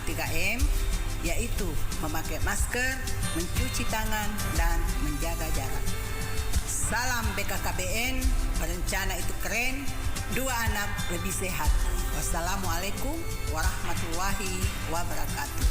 3M, yaitu memakai masker, mencuci tangan, dan menjaga jarak. Salam BKKBN, berencana itu keren, 2 anak lebih sehat. Wassalamualaikum warahmatullahi wabarakatuh.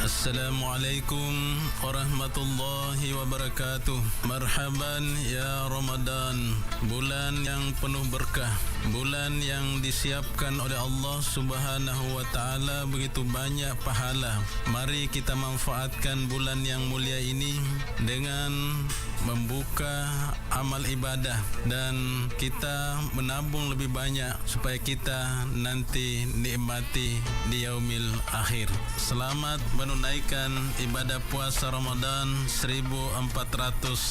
Assalamualaikum warahmatullahi wabarakatuh. Marhaban ya Ramadan, bulan yang penuh berkah, bulan yang disiapkan oleh Allah Subhanahu wa taala begitu banyak pahala. Mari kita manfaatkan bulan yang mulia ini dengan membuka amal ibadah dan kita menabung lebih banyak supaya kita nanti nikmati di yaumil akhir. Selamat menunaikan ibadah puasa Ramadan 1442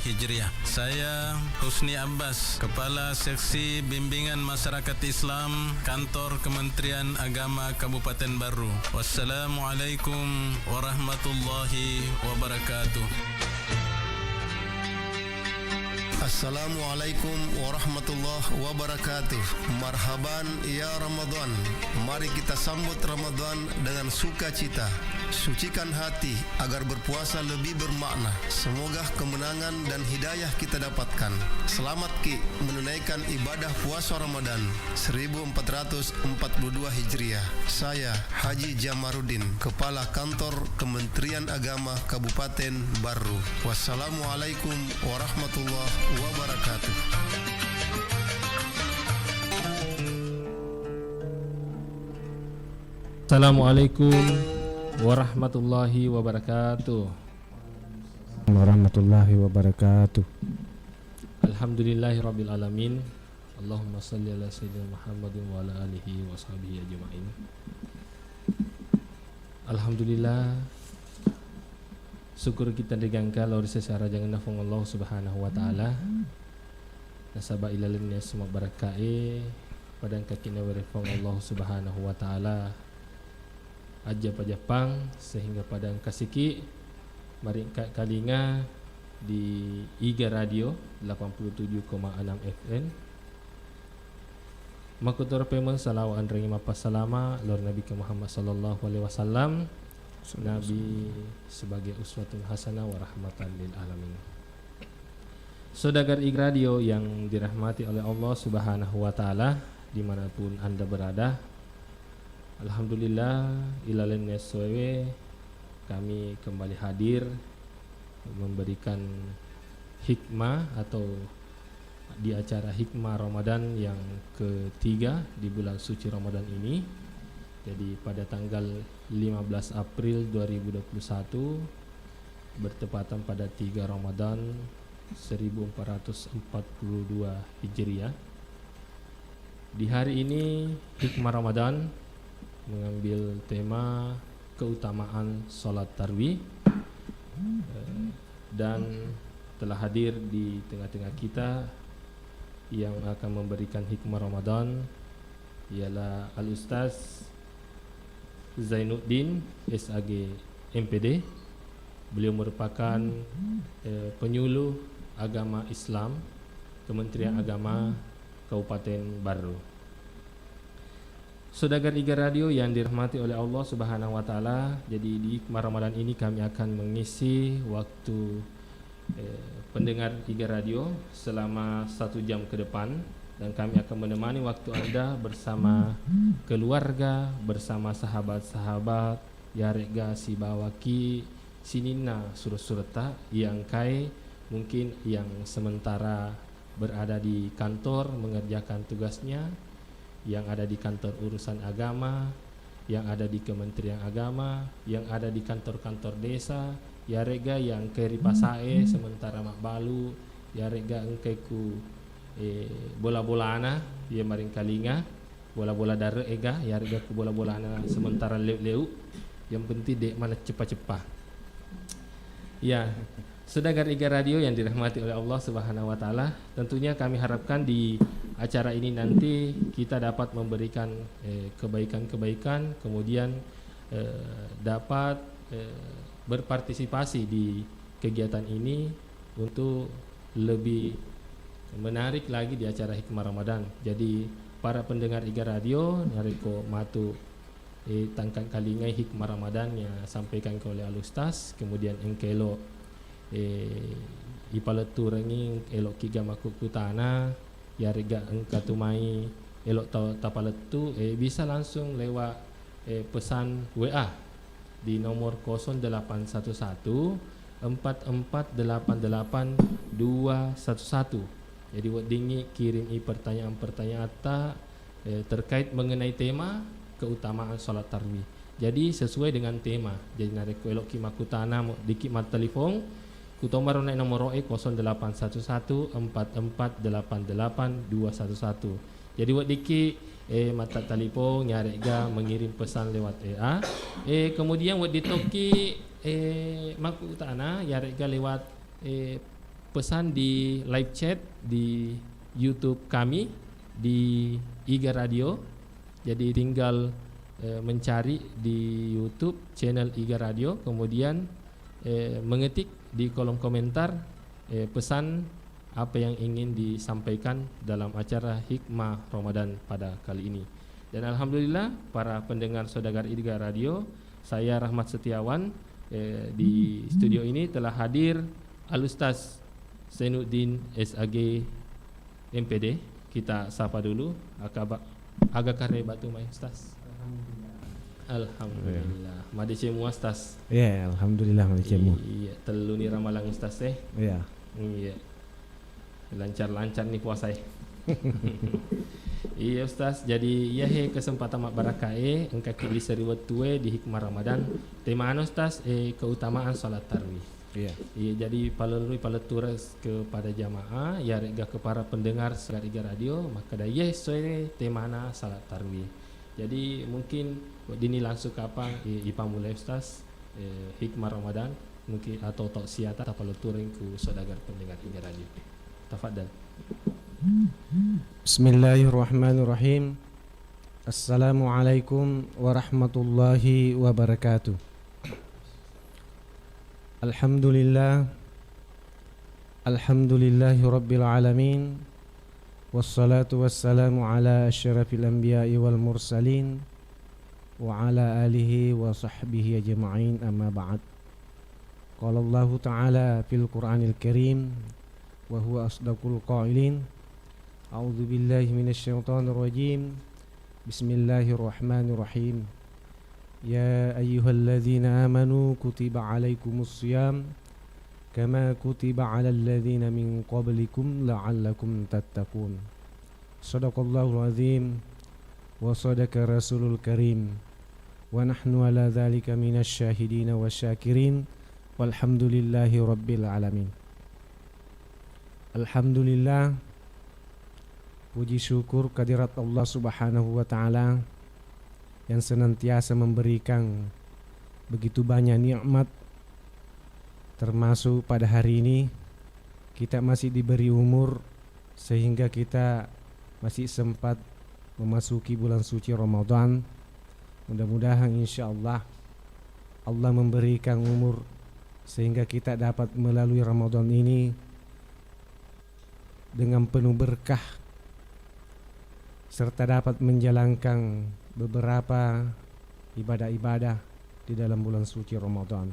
Hijriah. Saya Husni Abbas, Kepala Seksi Bimbingan Masyarakat Islam Kantor Kementerian Agama Kabupaten Baru. Wassalamualaikum warahmatullahi wabarakatuh. Assalamualaikum warahmatullahi wabarakatuh. Marhaban ya Ramadan. Mari kita sambut Ramadan dengan sukacita. Sucikan hati agar berpuasa lebih bermakna. Semoga kemenangan dan hidayah kita dapatkan. Selamat Ki menunaikan ibadah puasa Ramadan 1442 Hijriah. Saya Haji Jamaruddin, Kepala Kantor Kementerian Agama Kabupaten Baru. Wassalamualaikum warahmatullahi wabarakatuh. Assalamualaikum warahmatullahi wabarakatuh. Warahmatullahi wabarakatuh. Alhamdulillahirabbil alamin. Allahumma shalli ala sayyidina Muhammadin wa ala alihi wa sahbihi ajma'in. Alhamdulillah, syukur kita digangka lauri secara jangan nafung Allah Subhanahu wa taala. Nasaba ilalin ya semua barakae padang kakina werefong Allah Subhanahu wa taala. Aja pajapang sehingga padang kasiki mari kalinga di Iga Radio 87,6 FM. Makutur pemon salawat anring mapasalama lor Nabi Muhammad sallallahu alaihi wasallam. Nabi sebagai uswatun hasanah wa rahmatan lil alamin. Saudagar Iga Radio yang dirahmati oleh Allah Subhanahu wa taala dimanapun Anda berada. Alhamdulillah ilalen SW kami kembali hadir memberikan hikmah atau di acara hikmah Ramadan yang ketiga di bulan suci Ramadan ini. Jadi pada tanggal 15 April 2021 bertepatan pada 3 Ramadan 1442 Hijriah. Di hari ini hikmah Ramadan mengambil tema keutamaan sholat tarawih dan telah hadir di tengah-tengah kita yang akan memberikan hikmah Ramadan ialah Al-Ustaz Zainuddin SAG MPD. Beliau merupakan penyuluh agama Islam Kementerian Agama Kabupaten Baru. Saudagar Iga Radio yang dirahmati oleh Allah Subhanahu wa taala, jadi di hikmah Ramadan ini kami akan mengisi waktu pendengar Iga Radio selama 1 jam ke depan dan kami akan menemani waktu Anda bersama keluarga, bersama sahabat-sahabat, yarega si bawaki sinina surata yang kai mungkin yang sementara berada di kantor mengerjakan tugasnya, yang ada di kantor urusan agama, yang ada di Kementerian Agama, yang ada di kantor-kantor desa, ya rega yang keri pasae sementara mak balu, ya rega engkai ku bola-bolana, ya maring kalinga, bola-bola dare ega, ya rega ku bola-bolana sementara leu-leu, yang penting dek mana cepat-cepat. Ya, saudagar Iga Radio yang dirahmati oleh Allah Subhanahu wa taala, tentunya kami harapkan di acara ini nanti kita dapat memberikan kebaikan-kebaikan, kemudian dapat berpartisipasi di kegiatan ini untuk lebih menarik lagi di acara hikmah Ramadan. Jadi para pendengar Iga Radio nareko matu tangkan kalingai hikmah Ramadan yang sampaikan oleh Al-Ustaz, kemudian engkelo ipaletu renging elok kiga makuk tanah ya rega engkatumai elok tapaletu bisa langsung lewat pesan WA di nomor 0811 4488 211. Jadi buat dingi kirim pertanyaan-pertanyaan terkait mengenai tema keutamaan solat tarawih. Jadi sesuai dengan tema. Jadi nareko elok kimakutana dikit mat telefon kutomar naik nomor 0811 4488 211. Jadi buat dikit mata telefon nyarega mengirim pesan lewat WA. Kemudian buat ditoki makutana nyarega lewat pesan di live chat di YouTube kami di Iga Radio. Jadi tinggal mencari di YouTube channel Iga Radio, kemudian mengetik di kolom komentar pesan apa yang ingin disampaikan dalam acara Hikmah Ramadan pada kali ini. Dan alhamdulillah para pendengar saudagar Iga Radio, saya Rahmat Setiawan di studio ini telah hadir Al-Ustaz Zainuddin SAG MPD. Kita sapa dulu agak kare batu mai Ustaz. Alhamdulillah. Madi cemu Ustaz. Ya, alhamdulillah madi cemu. Iya, telu ni ramalan Ustaz Iya. Iya. Lancar-lancar nih puasa Iya Ustaz, jadi ya kesempatan mak barakah engka kili seriwet tue di hikmah Ramadan. Tema Ustaz keutamaan salat tarawih. Iya, jadi palalui paletures kepada jamaah ya rega ke para pendengar Segar Iga Radio maka dah sesuai temana salat tarawih. Jadi mungkin dini langsung kapan ipamulai Ustaz hikmah Ramadan mungkin atau tausiata paleturing ku saudagar pendengar Iga Radio. Tafadhal. Bismillahirrahmanirrahim. Assalamualaikum warahmatullahi wabarakatuh. Alhamdulillah Rabbil alamin. Wassalatu wassalamu ala asyrafil anbiya'i wal mursalin wa ala alihi wa sahbihi ajma'in, amma ba'd. Qala Allah ta'ala fil Qur'anil Karim wa huwa asdaqul qailin. A'udzu billahi minasy syaithanir rajim. Bismillahirrahmanirrahim. Ya ayyuhalladzina amanu kutiba alaikumus syiyam kama kutiba alal ladzina min qablikum la'allakum tattaqun. Shadaqallahul azim wa shadaqa rasulul karim wa nahnu ala dzalika minasy syahidin wasyakirin walhamdulillahi rabbil alamin. Alhamdulillah, puji syukur kehadirat Allah Subhanahu wa taala yang senantiasa memberikan begitu banyak nikmat, termasuk pada hari ini kita masih diberi umur sehingga kita masih sempat memasuki bulan suci Ramadan. Mudah-mudahan insyaallah Allah memberikan umur sehingga kita dapat melalui Ramadan ini dengan penuh berkah serta dapat menjalankan beberapa ibadah-ibadah di dalam bulan suci Ramadan.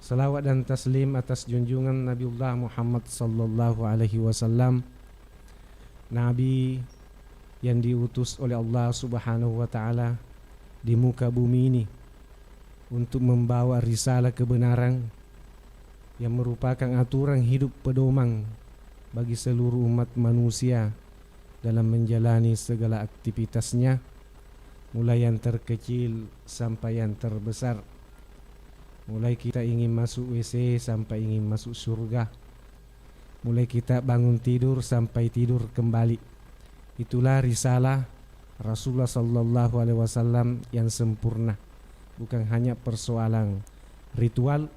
Salawat dan taslim atas junjungan Nabiullah Muhammad sallallahu alaihi wasallam, Nabi yang diutus oleh Allah Subhanahu wa taala di muka bumi ini untuk membawa risalah kebenaran yang merupakan aturan hidup pedoman bagi seluruh umat manusia dalam menjalani segala aktivitasnya, mulai yang terkecil sampai yang terbesar, mulai kita ingin masuk WC sampai ingin masuk surga, mulai kita bangun tidur sampai tidur kembali. Itulah risalah Rasulullah sallallahu alaihi wasallam yang sempurna, bukan hanya persoalan ritual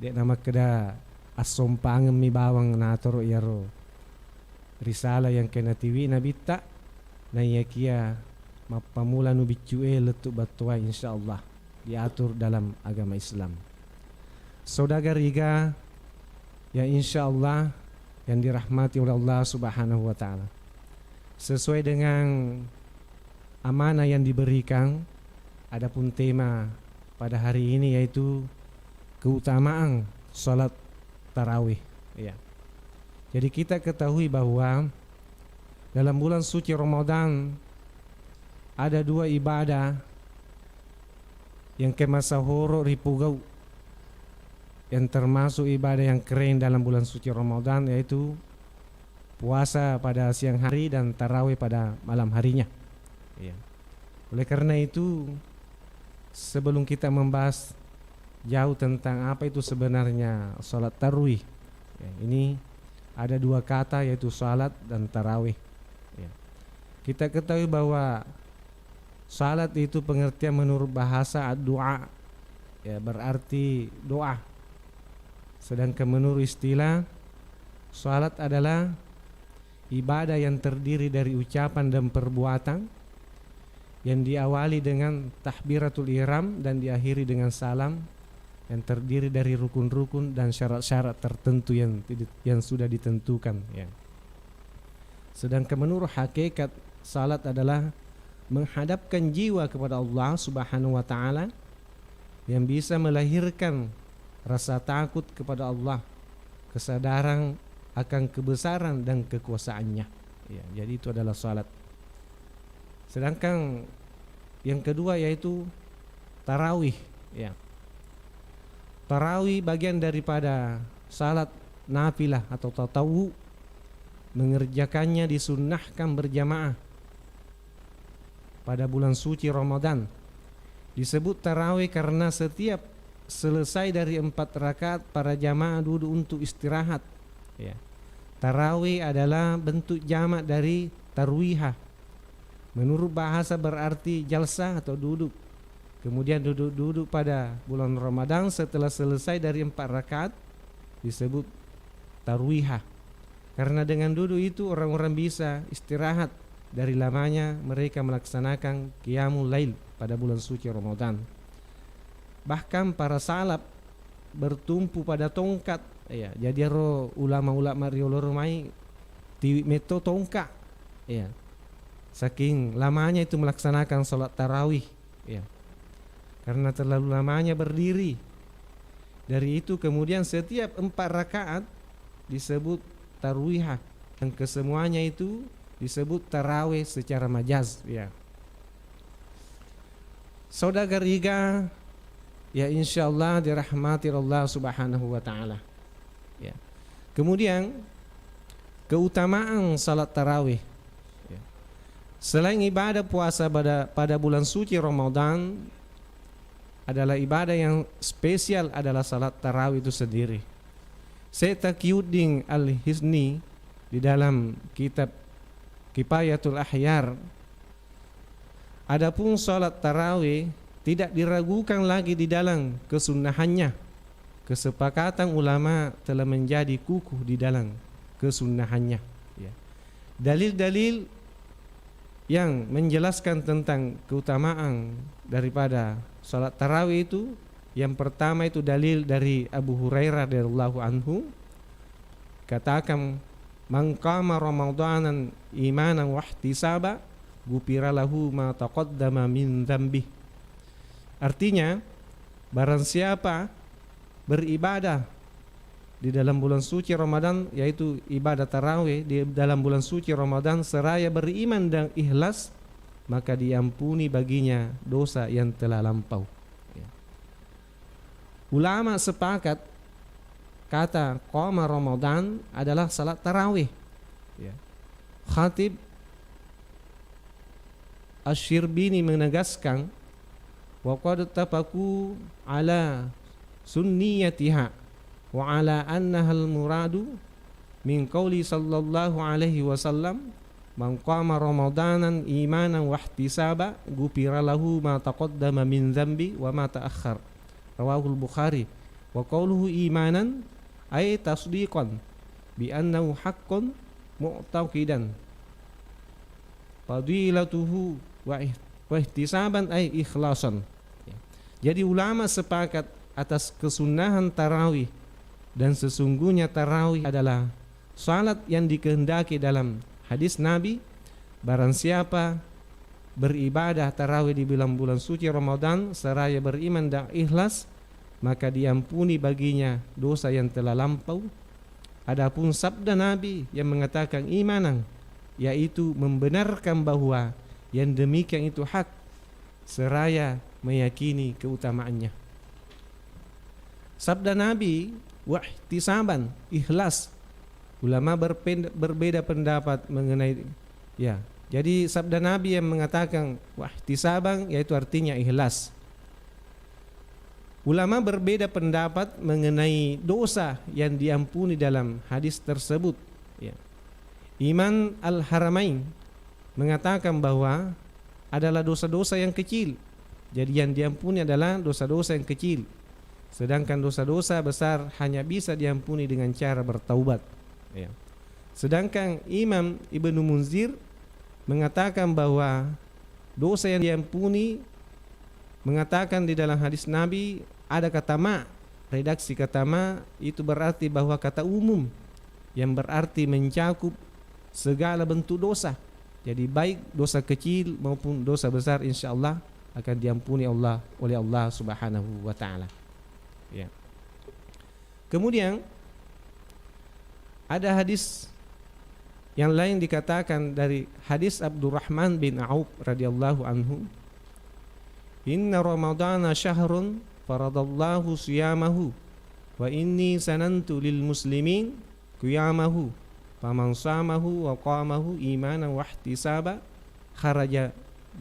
dek nama keda asompangan mi bawang natoro yaro risalah yang kena tiwi nabi tak na yakia mapamula nu bicue letuk batua insyaallah diatur dalam agama Islam. Saudagar Iga yang insyaallah yang dirahmati oleh Allah Subhanahu wa taala. sesuai dengan amanah yang diberikan. Adapun tema pada hari ini yaitu keutamaan salat tarawih. Ya. Jadi kita ketahui bahwa dalam bulan suci Ramadan ada dua ibadah yang kemasahoro ripugau, yang termasuk ibadah yang keren dalam bulan suci Ramadan, yaitu puasa pada siang hari dan tarawih pada malam harinya. Ya. Oleh karena itu, sebelum kita membahas jauh tentang apa itu sebenarnya salat tarawih, ya, ini ada dua kata yaitu salat dan tarawih. Ya. Kita ketahui bahwa salat itu pengertian menurut bahasa doa, ya, berarti doa. Sedangkan menurut istilah, salat adalah ibadah yang terdiri dari ucapan dan perbuatan yang diawali dengan takbiratul ihram dan diakhiri dengan salam, yang terdiri dari rukun-rukun dan syarat-syarat tertentu yang sudah ditentukan, ya. Sedangkan menurut hakikat, salat adalah menghadapkan jiwa kepada Allah Subhanahu wa taala yang bisa melahirkan rasa takut kepada Allah, kesadaran akan kebesaran dan kekuasaannya. Ya, jadi itu adalah salat. Sedangkan yang kedua yaitu tarawih, ya. Tarawih bagian daripada salat nafilah atau tatawu, mengerjakannya disunnahkan berjamaah pada bulan suci Ramadan. Disebut tarawih karena setiap selesai dari 4 rakaat para jamaah duduk untuk istirahat, ya. Tarawih adalah bentuk jamak dari tarwihah. Menurut bahasa berarti jalsah atau duduk. Kemudian duduk pada bulan Ramadan setelah selesai dari 4 rakaat disebut tarwihah. Karena dengan duduk itu orang-orang bisa istirahat dari lamanya mereka melaksanakan qiyamul lail pada bulan suci Ramadan. Bahkan para salaf bertumpu pada tongkat, ya. Jadi ulama-ulama rioloromai ti meto tongkat, ya. Saking lamanya itu melaksanakan salat tarawih, ya. Karena terlalu lamanya berdiri. Dari itu kemudian setiap 4 rakaat disebut tarwihah, dan kesemuanya itu disebut tarawih secara majaz, ya. Saudagar iga, ya, insyaallah dirahmati Allah Subhanahu wa taala, ya. Kemudian keutamaan salat tarawih, ya. Selain ibadah puasa pada bulan suci Ramadan, adalah ibadah yang spesial adalah salat tarawih itu sendiri. Syekh Taqiyuddin Al-Hisni di dalam kitab Kifayatul Ahyar, adapun salat tarawih tidak diragukan lagi di dalam kesunnahannya. Kesepakatan ulama telah menjadi kukuh di dalam kesunnahannya, ya. Dalil-dalil yang menjelaskan tentang keutamaan daripada salat tarawih itu, yang pertama itu dalil dari Abu Hurairah radhiyallahu anhu, katakan man qama ramadanan imanan wa ihtisaba ghufira lahu ma taqaddama min dzambi. Artinya, barang siapa beribadah di dalam bulan suci Ramadan, yaitu ibadah tarawih di dalam bulan suci Ramadan seraya beriman dan ikhlas, maka diampuni baginya dosa yang telah lampau, ya. Ulama sepakat kata qama Ramadan adalah salat tarawih, ya. Khatib Asy-Syirbini menegaskan wa qad tafaku ala sunniyatiha wa ala annaha al-muradu min qauli sallallahu alaihi wasallam man qama ramadanan imanan wa ihtisaba ghufira lahu ma taqaddama min dzambi wa ma ta'akhkhar. Rawahul Bukhari. Wa qauluhu imanan ay tasdiqan bi annahu haqqun mu'taqidan fadilatuhu wa ihtisaban ay ikhlasan. Jadi ulama sepakat atas kesunahan tarawih, dan sesungguhnya tarawih adalah salat yang dikehendaki dalam hadis Nabi barang siapa beribadah tarawih di bulan suci Ramadan seraya beriman dan ikhlas, maka diampuni baginya dosa yang telah lampau. Adapun sabda Nabi yang mengatakan imanan, yaitu membenarkan bahwa yang demikian itu hak seraya meyakini keutamaannya. Sabda Nabi wahtisaban, ikhlas. Ulama berbeda pendapat mengenai ya. Jadi sabda Nabi yang mengatakan wahtisaban yaitu artinya ikhlas. Ulama berbeda pendapat mengenai dosa yang diampuni dalam hadis tersebut ya. Imam Al-Haramain mengatakan bahwa adalah dosa-dosa yang kecil. Jadi yang diampuni adalah dosa-dosa yang kecil. Sedangkan dosa-dosa besar hanya bisa diampuni dengan cara bertaubat ya. Sedangkan Imam Ibnu Munzir mengatakan bahwa dosa yang diampuni, mengatakan di dalam hadis Nabi ada kata ma, redaksi kata ma itu berarti bahwa kata umum yang berarti mencakup segala bentuk dosa. Jadi baik dosa kecil maupun dosa besar insyaallah akan diampuni oleh Allah Subhanahu wa taala. Ya. Kemudian ada hadis yang lain dikatakan dari hadis Abdurrahman bin Auf radhiyallahu anhu, "Inna Ramadhana syahrun faradallahu siyamahu wa inni sanantu lil muslimin qiyamahu faman samahu wa qamahu imanan wa ihtisaba kharaja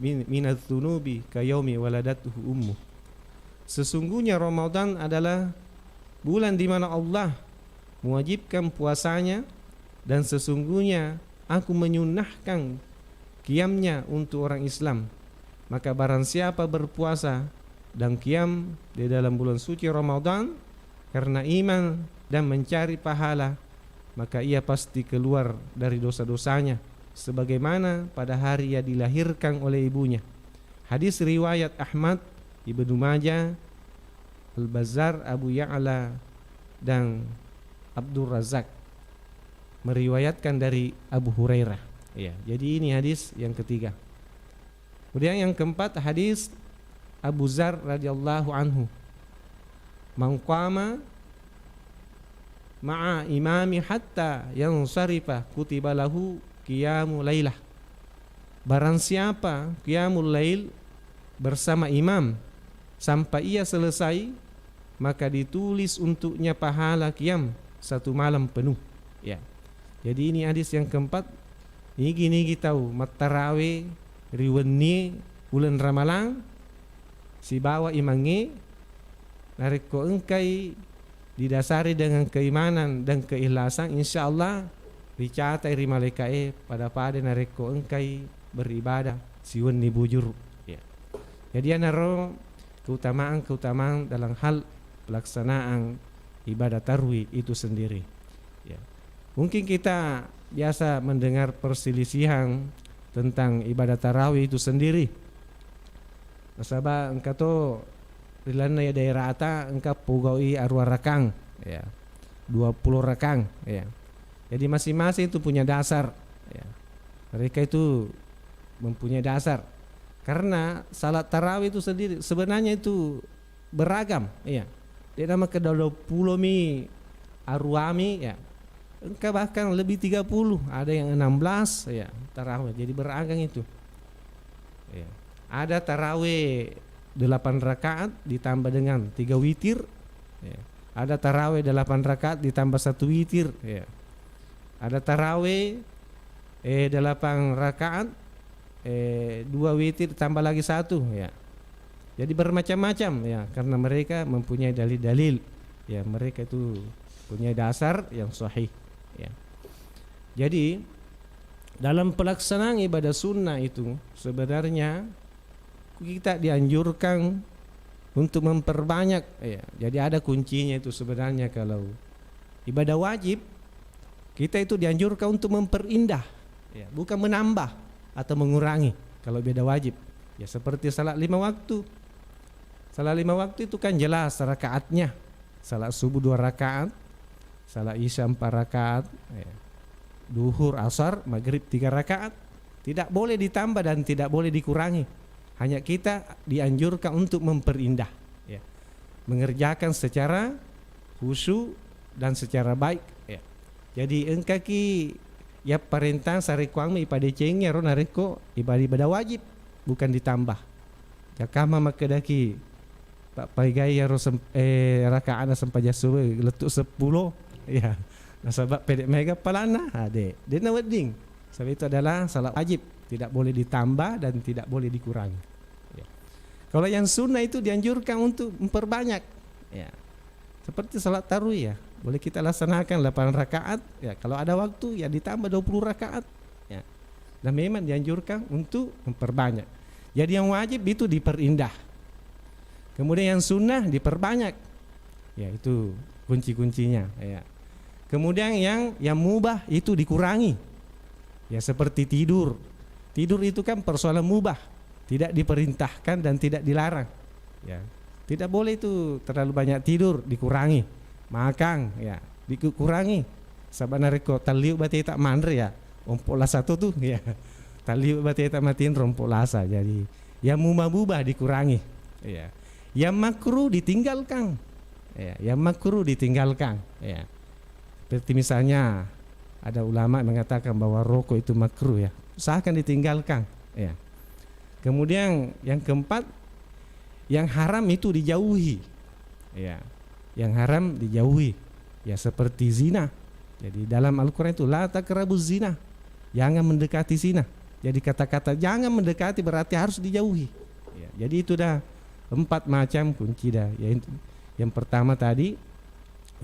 minadz dzunubi kayaumi waladatuhu ummu." Sesungguhnya Ramadan adalah bulan di mana Allah mewajibkan puasanya, dan sesungguhnya aku menyunahkan qiyamnya untuk orang Islam. Maka barang siapa berpuasa dan qiyam di dalam bulan suci Ramadan karena iman dan mencari pahala, maka ia pasti keluar dari dosa-dosanya sebagaimana pada hari ia dilahirkan oleh ibunya. Hadis riwayat Ahmad, Ibnu Majah, Al-Bazzar, Abu Ya'la dan Abdul Razak meriwayatkan dari Abu Hurairah. Ya, jadi ini hadis yang ketiga. Kemudian yang keempat hadis Abu Zar radhiyallahu anhu. Man qama ma'a imami hatta yansarifa kutiba lahu qiyamul lailah. Barang siapa qiyamul lail bersama imam sampai ia selesai, maka ditulis untuknya pahala qiyam satu malam penuh. Ya. Jadi ini hadis yang keempat. Ini gini kita tahu matarawe riwenni bulan Ramalan si bawa imangi nariko engkai didasari dengan keimanan dan keikhlasan, insyaallah dicatat ri malaikat pada nariko engkai beribadah si wenni bujur ya. Jadi anaro keutamaan dalam hal pelaksanaan ibadah tarwih itu sendiri ya. Mungkin kita biasa mendengar perselisihan tentang ibadah tarawih itu sendiri. Nasabah engkau to rilana ya daerah ata engkau pugawi arwah rakang ya. 20 rakang ya. Jadi masing-masing itu punya dasar ya. Mereka itu mempunyai dasar. Karena salat tarawih itu sendiri sebenarnya itu beragam ya. Dia nama ke 20 mi arwami ya. Engkau bahkan lebih 30, ada yang 16 ya tarawih. Jadi beragam itu. Ya. Ada tarawih 8 rakaat ditambah dengan 3 witir. Ya. Ada tarawih 8 rakaat ditambah 1 witir. Ya. Ada tarawih 8 rakaat 2 witir tambah lagi 1 ya. Jadi bermacam-macam ya, karena mereka mempunyai dalil-dalil ya, mereka itu punya dasar yang sahih ya. Jadi dalam pelaksanaan ibadah sunnah itu sebenarnya kita dianjurkan untuk memperbanyak ya. Jadi ada kuncinya itu sebenarnya. Kalau ibadah wajib kita itu dianjurkan untuk memperindah ya, bukan menambah atau mengurangi. Kalau ibadah wajib ya seperti salat 5 waktu. Salat 5 waktu itu kan jelas rakaatnya. Salat subuh 2 rakaat, salat isya 4 rakaat, ya. Duhur, asar, maghrib 3 rakaat. Tidak boleh ditambah dan tidak boleh dikurangi. Hanya kita dianjurkan untuk memperindah, ya. Mengerjakan secara khusyuk dan secara baik, ya. Jadi engkaki ya perintah sarekuang ipada cengnya rona reko ibadah wajib bukan ditambah. Ya kama makedaki Pak Paigai ya rakaat sampai jasuh letuk 10, ya. Nasabak pedek mega palana ade. Dena wedding. Sebab itu adalah salat wajib, tidak boleh ditambah dan tidak boleh dikurangi. Ya. Kalau yang sunnah itu dianjurkan untuk memperbanyak. Ya. Seperti salat tarawih ya, boleh kita laksanakan 8 rakaat. Ya, kalau ada waktu ya ditambah 20 rakaat. Ya. Dan memang dianjurkan untuk memperbanyak. Jadi yang wajib itu diperindah. Kemudian yang sunnah diperbanyak. Ya, itu kunci-kuncinya. Ya. Kemudian yang mubah itu dikurangi. Ya seperti tidur. Tidur itu kan persoalan mubah, tidak diperintahkan dan tidak dilarang. Ya. Tidak boleh itu terlalu banyak tidur, dikurangi. Makan ya, dikurangi. Sabana reko taliu bati tak mandre ya. Ompola satu tuh ya. Taliu bati tak matiin rompolasa. Jadi yang mubah dikurangi. Ya. Yang makruh ditinggalkan. Ya, yang makruh ditinggalkan. Ya. Seperti misalnya ada ulama mengatakan bahwa rokok itu makruh ya, usahakan ditinggalkan ya. Kemudian yang keempat, yang haram itu dijauhi ya, yang haram dijauhi ya seperti zina. Jadi dalam Al-Quran itu la taqrabuz zina, jangan mendekati zina. Jadi kata-kata jangan mendekati berarti harus dijauhi ya. Jadi itu dah 4 macam kunci dah ya. Yang pertama tadi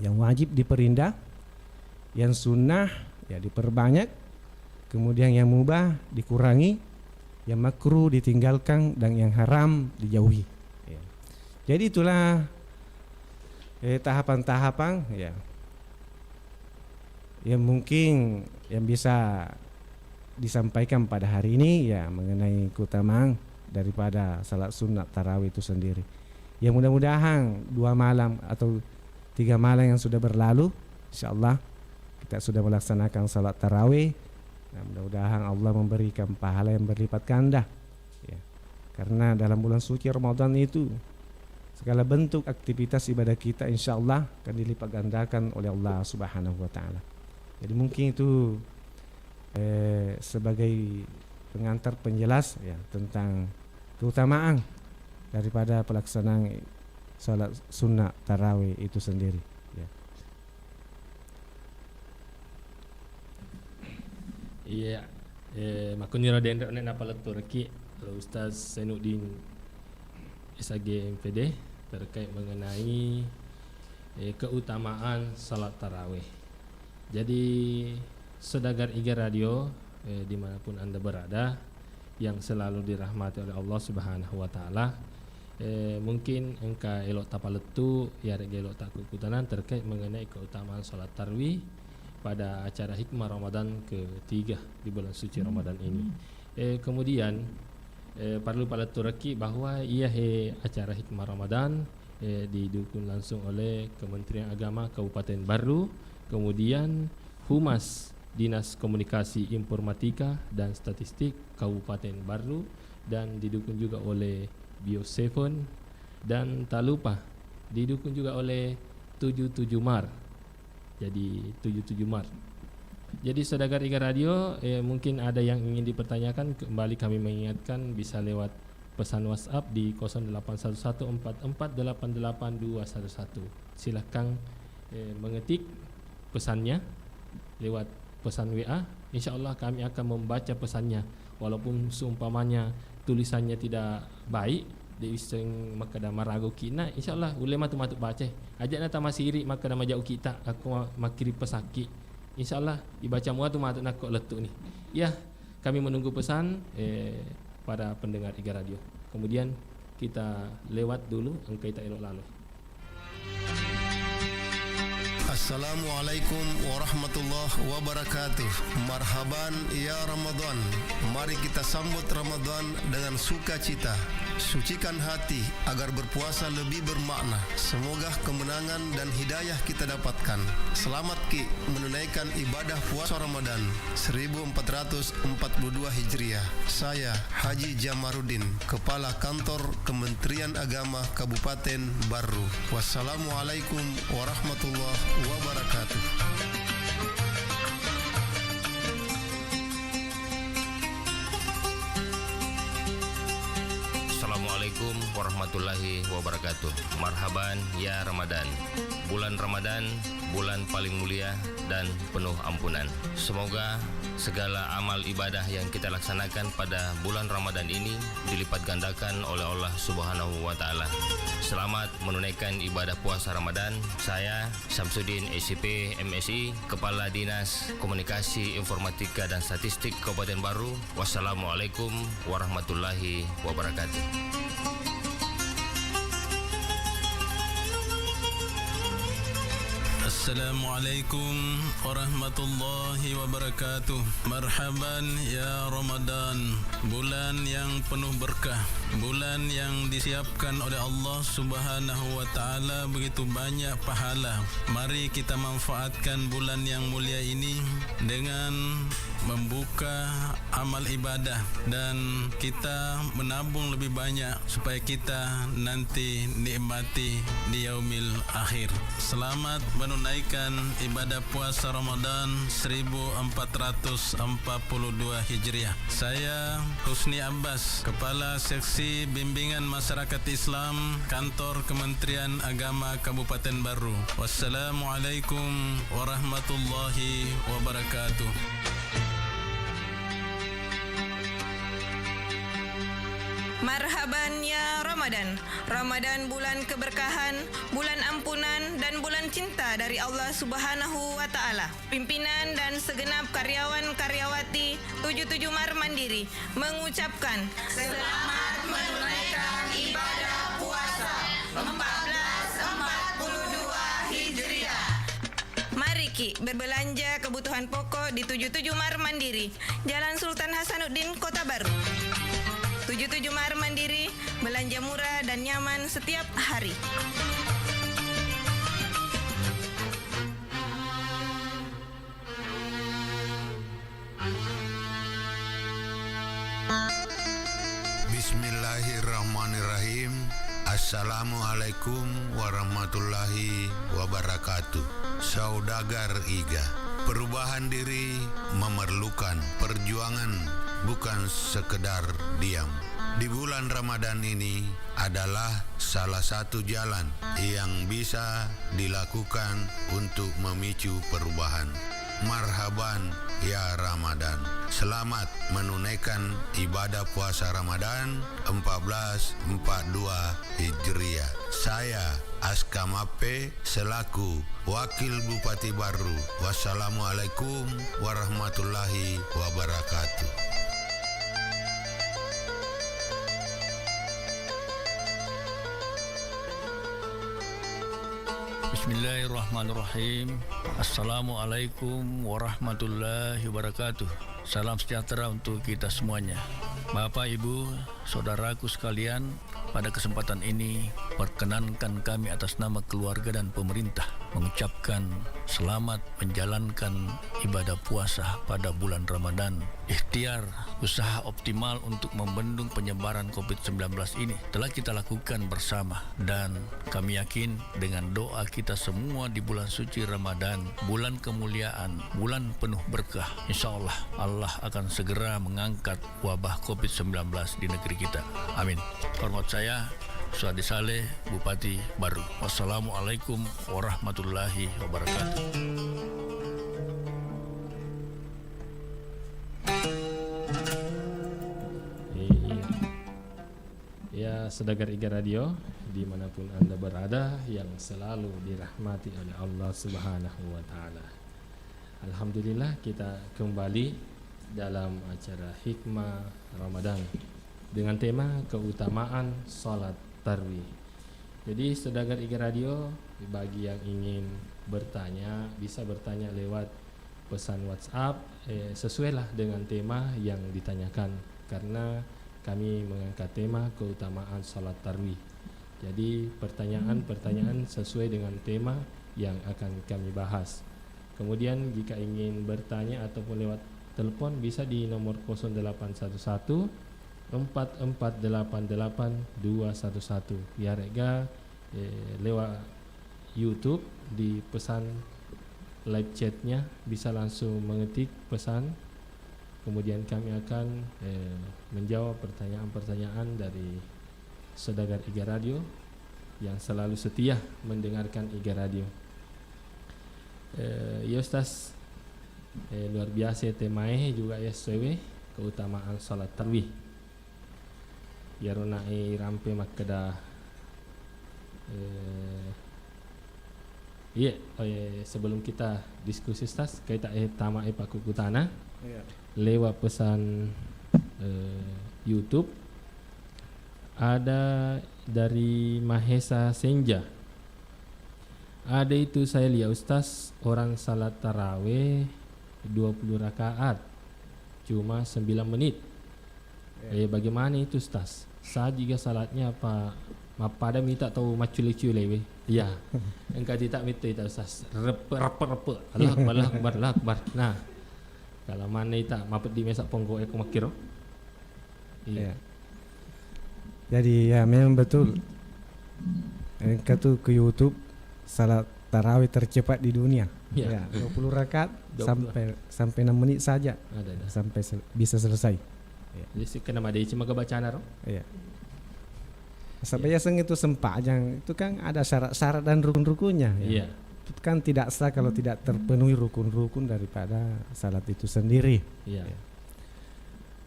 yang wajib diperindah, yang sunnah ya diperbanyak, kemudian yang mubah dikurangi, yang makruh ditinggalkan, dan yang haram dijauhi. Ya. Jadi itulah tahapan-tahapan ya yang mungkin yang bisa disampaikan pada hari ini ya mengenai keutamaan daripada salat sunat tarawih itu sendiri. Ya mudah-mudahan 2 malam atau 3 malam yang sudah berlalu, insyaallah kita sudah melaksanakan salat tarawih. Nah, mudah-mudahan Allah memberikan pahala yang berlipat ganda ya. Karena dalam bulan suci Ramadan itu segala bentuk aktivitas ibadah kita insyaallah akan dilipat gandakan oleh Allah Subhanahu wa taala. Jadi mungkin itu sebagai pengantar penjelas ya tentang keutamaan daripada pelaksanaan salat sunnah tarawih itu sendiri. Iya, makanya ada nak palatur lagi Ustaz Zainuddin SAG MPD terkait mengenai keutamaan salat tarawih. Jadi sedagar Iga Radio dimanapun anda berada yang selalu dirahmati oleh Allah Subhanahu Wa Taala, mungkin engkau elok tapaletu ya elok tak kekutanan terkait mengenai keutamaan salat tarawih pada acara Hikmah Ramadan ke-3 di bulan suci Ramadan ini. Kemudian perlu pada turaki bahwa acara Hikmah Ramadan didukung langsung oleh Kementerian Agama Kabupaten Baru, kemudian Humas Dinas Komunikasi Informatika dan Statistik Kabupaten Baru, dan didukung juga oleh Bio7, dan tak lupa didukung juga oleh 77 Mar. Jadi 77 Mar. Jadi saudagar Iga Radio, mungkin ada yang ingin dipertanyakan, kembali kami mengingatkan bisa lewat pesan WhatsApp di 081144882211. Silakan mengetik pesannya lewat pesan WA. InsyaAllah kami akan membaca pesannya, walaupun seumpamanya tulisannya tidak baik di iseng maka dah marago kina, insyaallah ulema tu matuk baca ajak nata masiri maka dah majau kita aku makiri pesaki, insyaallah dibaca mua tu matuk nak letuk ni ya. Kami menunggu pesan para pendengar Iga Radio, kemudian kita lewat dulu engkau tak elok lalu. Assalamualaikum warahmatullahi wabarakatuh. Marhaban ya Ramadan. Mari kita sambut Ramadan dengan sukacita, Sucikan hati agar berpuasa lebih bermakna. Semoga kemenangan dan hidayah kita dapatkan. Selamat Ki menunaikan ibadah puasa Ramadan 1442 Hijriah. Saya Haji Jamaruddin, Kepala Kantor Kementerian Agama Kabupaten Barru. Wassalamualaikum warahmatullahi wabarakatuh. Assalamualaikum warahmatullahi wabarakatuh. Marhaban ya Ramadan. Bulan Ramadan, bulan paling mulia dan penuh ampunan. Semoga segala amal ibadah yang kita laksanakan pada bulan Ramadan ini dilipat gandakan oleh Allah Subhanahu wa taala. Selamat menunaikan ibadah puasa Ramadan. Saya Syamsuddin SCP MSI, Kepala Dinas Komunikasi Informatika dan Statistik Kabupaten Barru. Wassalamualaikum warahmatullahi wabarakatuh. Assalamualaikum warahmatullahi wabarakatuh. Marhaban ya Ramadan, bulan yang penuh berkah, bulan yang disiapkan oleh Allah Subhanahu wa taala begitu banyak pahala. Mari kita manfaatkan bulan yang mulia ini dengan membuka amal ibadah dan kita menabung lebih banyak supaya kita nanti nikmati di yaumil akhir. Selamat menunaikan ibadah puasa Ramadan 1442 Hijriah. Saya Husni Abbas, Kepala Seksi Bimbingan Masyarakat Islam, Kantor Kementerian Agama Kabupaten Barru. Wassalamualaikum warahmatullahi wabarakatuh. Marhaban ya Ramadan. Ramadan bulan keberkahan, bulan ampunan dan bulan cinta dari Allah Subhanahu wa taala. Pimpinan dan segenap karyawan-karyawati 77 Mar Mandiri mengucapkan selamat menunaikan ibadah puasa 1442 Hijriah. Mari Ki berbelanja kebutuhan pokok di 77 Mar Mandiri, Jalan Sultan Hasanuddin, Kota Barru. 77 Mar Mandiri, belanja murah dan nyaman setiap hari. Bismillahirrahmanirrahim. Assalamualaikum warahmatullahi wabarakatuh. Saudagar Iga, perubahan diri memerlukan perjuangan, bukan sekedar diam. Di bulan Ramadan ini adalah salah satu jalan yang bisa dilakukan untuk memicu perubahan. Marhaban ya Ramadan. Selamat menunaikan ibadah puasa Ramadan 1442 Hijriah. Saya Aska Mape selaku Wakil Bupati Barru. Wassalamualaikum warahmatullahi wabarakatuh. Bismillahirrahmanirrahim. Assalamualaikum warahmatullahi wabarakatuh. Salam sejahtera untuk kita semuanya. Bapak, Ibu, saudaraku sekalian, pada kesempatan ini perkenankan kami atas nama keluarga dan pemerintah mengucapkan selamat menjalankan ibadah puasa pada bulan Ramadan. Ikhtiar usaha optimal untuk membendung penyebaran COVID-19 ini telah kita lakukan bersama, dan kami yakin dengan doa kita semua di bulan suci Ramadan, bulan kemuliaan, bulan penuh berkah, insya Allah Allah akan segera mengangkat wabah COVID-19 di negeri kita. Amin. Hormat saya Suadi Saleh, Bupati Barru. Wassalamualaikum warahmatullahi wabarakatuh. Ya, Saudagar Iga Radio, dimanapun Anda berada, yang selalu dirahmati oleh Allah Subhanahu wa ta'ala. Alhamdulillah, kita kembali dalam acara Hikmah Ramadan dengan tema keutamaan salat tarawih. Jadi Saudagar Iga Radio, bagi yang ingin bertanya bisa bertanya lewat pesan WhatsApp sesuailah dengan tema yang ditanyakan, karena kami mengangkat tema keutamaan salat tarawih. Jadi pertanyaan-pertanyaan sesuai dengan tema yang akan kami bahas. Kemudian jika ingin bertanya ataupun lewat telepon bisa di nomor 0811 4488 211. Ya rega lewat YouTube di pesan live chatnya bisa langsung mengetik pesan. Kemudian kami akan menjawab pertanyaan-pertanyaan dari saudagar IGA Radio yang selalu setia mendengarkan IGA Radio. Ya Ustaz, luar biasa temanya juga ya sesuai keutamaan salat tarawih. Ya runai rampe makada sebelum kita diskusi Ustaz kita tama paku kutana lewat pesan YouTube ada dari Mahesa Senja. Ada itu saya lihat Ustaz orang salat tarawih 20 rakaat cuma 9 menit. Bagaimana itu Ustaz? Saya juga salatnya apa pada minta tahu macule-cule we. Ya. Engkau tidak minta itu Ustaz. Repe. Allah Akbar. Nah, kalau mana ita mapet di mesak ponggo aku makiro. Iya. Jadi ya memang betul. Engkau tuh ke YouTube salat tarawih tercepat di dunia. Ya, 20 rakaat sampai 6 menit saja. Ada. Sampai bisa selesai. Ya. Jadi kena madai cuma kebacaan ro. Iya. Sampai yang itu sempajang itu kan ada syarat-syarat dan rukun-rukunnya. Iya. Itu kan tidak sah kalau tidak terpenuhi rukun-rukun daripada salat itu sendiri. Iya. Ya.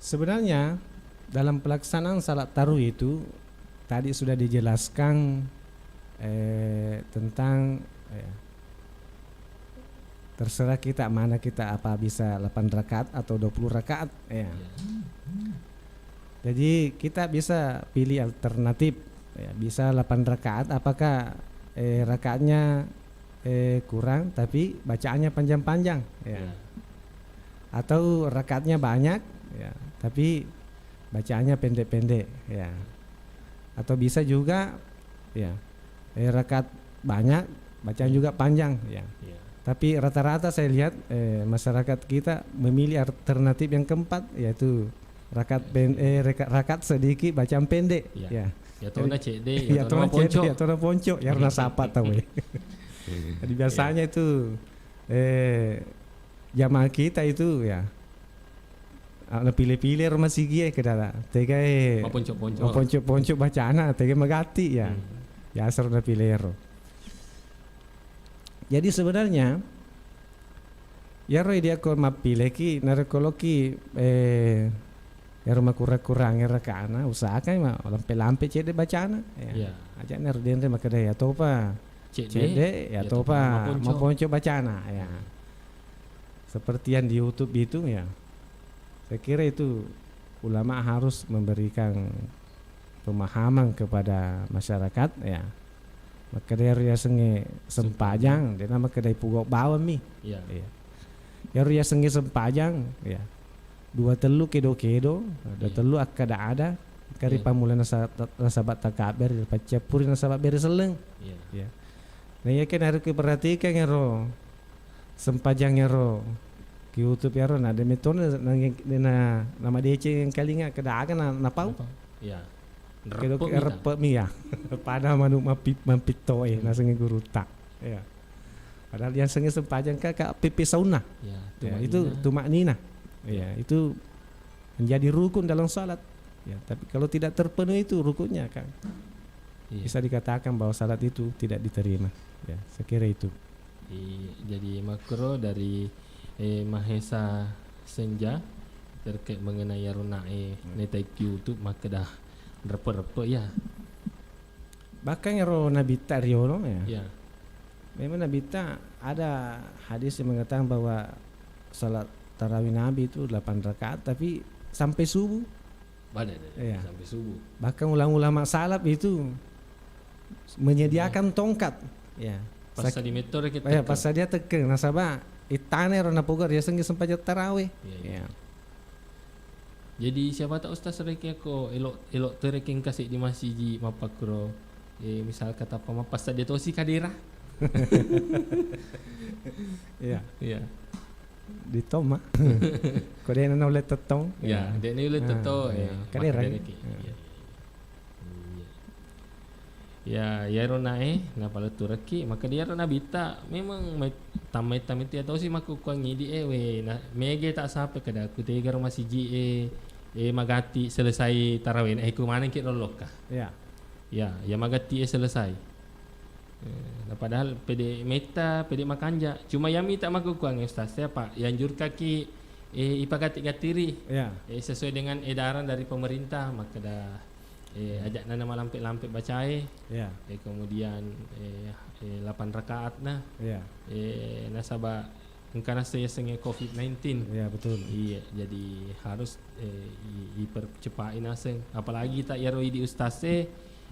Sebenarnya dalam pelaksanaan salat tarawih itu tadi sudah dijelaskan tentang terserah kita mana kita apa bisa 8 rakaat atau 20 rakaat ya. Jadi kita bisa pilih alternatif ya, bisa 8 rakaat apakah rakaatnya kurang tapi bacaannya panjang-panjang ya. Atau rakaatnya banyak ya, tapi bacaannya pendek-pendek ya. Atau bisa juga ya rakaat banyak bacaan juga panjang ya. Tapi rata-rata saya lihat masyarakat kita memilih alternatif yang keempat yaitu rakaat sedikit bacaan pendek ya. Ya tona CD ya tona ponco. Ya tona ponco ya rena sapa tahu. Jadi biasanya itu jamaah kita itu ya pilih-pilih rumah sigi ke dalam tega ponco bacaan tega magati ya. Ya asal na pilih. Jadi sebenarnya ya roy dia ko mapilih ki narekoloki ya rumah kurang rakana usahakan mah lampe CD bacana ya. Aja ner denre makada ya topa CD ya topa maponco bacana ya. Seperti yang di YouTube itu ya. Saya kira itu ulama harus memberikan pemahaman kepada masyarakat ya. Maka dia senge sempajang dia nama kedai pugok bawah mi ya. Ya dia senge sempajang ya 2 telu kedo ada telu akada ada kari pamulan nasabat takaber pacapuri nasabat beri seleng ya. Nah ya kan harus diperhatikan ya ro sempajang ya ro ke YouTube ya ro nah ada metode nama DC yang kali nggak kada akan napau ya. Repot mi ya. Pada manu mampito nasenge guru tak. Ya. Padahal yang senge sempajang kakak PP sauna. Ya, itu tumak nina. Ya, itu menjadi rukun dalam salat. Ya, tapi kalau tidak terpenuhi itu rukunnya kan. Bisa dikatakan bahwa salat itu tidak diterima. Ya, saya kira itu. Jadi makro dari Mahesa Senja terkait mengenai runae netai YouTube maka dah repe ya. Bahkan ro Nabi Taryono ya. Memang Nabi ada hadis yang mengatakan bahwa salat tarawih Nabi itu 8 rakaat tapi sampai subuh. Ya. Sampai subuh. Bahkan ulama salaf itu menyediakan tongkat ya. Pas di metode kita. Ya, pas dia tekan nasabah itane ro napogar ya sengi sempat tarawih. Ya. Jadi siapa tak ustaz reking aku elok tereking kasih di masjid mapakro. Misal kata pamapas dia tu si kadira. Ya. Ya. Di Toma. Kau dia nak boleh tetong. Ya, dia ni boleh tahu ya. Kadira. Ya, ya rona na pala tu reki maka dia rona bita memang tamai tu atau si maku kuangi di we na mege tak sampai kada aku tiga rumah siji magati selesai tarawih ku mana kit lolok kah. Ya. Ya magati selesai. Nah, padahal pede meta pede makanja cuma yami tak maku kuang ustaz siapa yang jur kaki ipagati gatiri. Ya. Sesuai dengan edaran dari pemerintah maka dah ajak nama lampik bacai. Ya. Kemudian 8 rakaat nah. Ya. Nasabah engkana saya sengnya COVID-19. Ya betul. Iya, jadi harus dipercepatin aseng. Apalagi tak yaroi di ustaz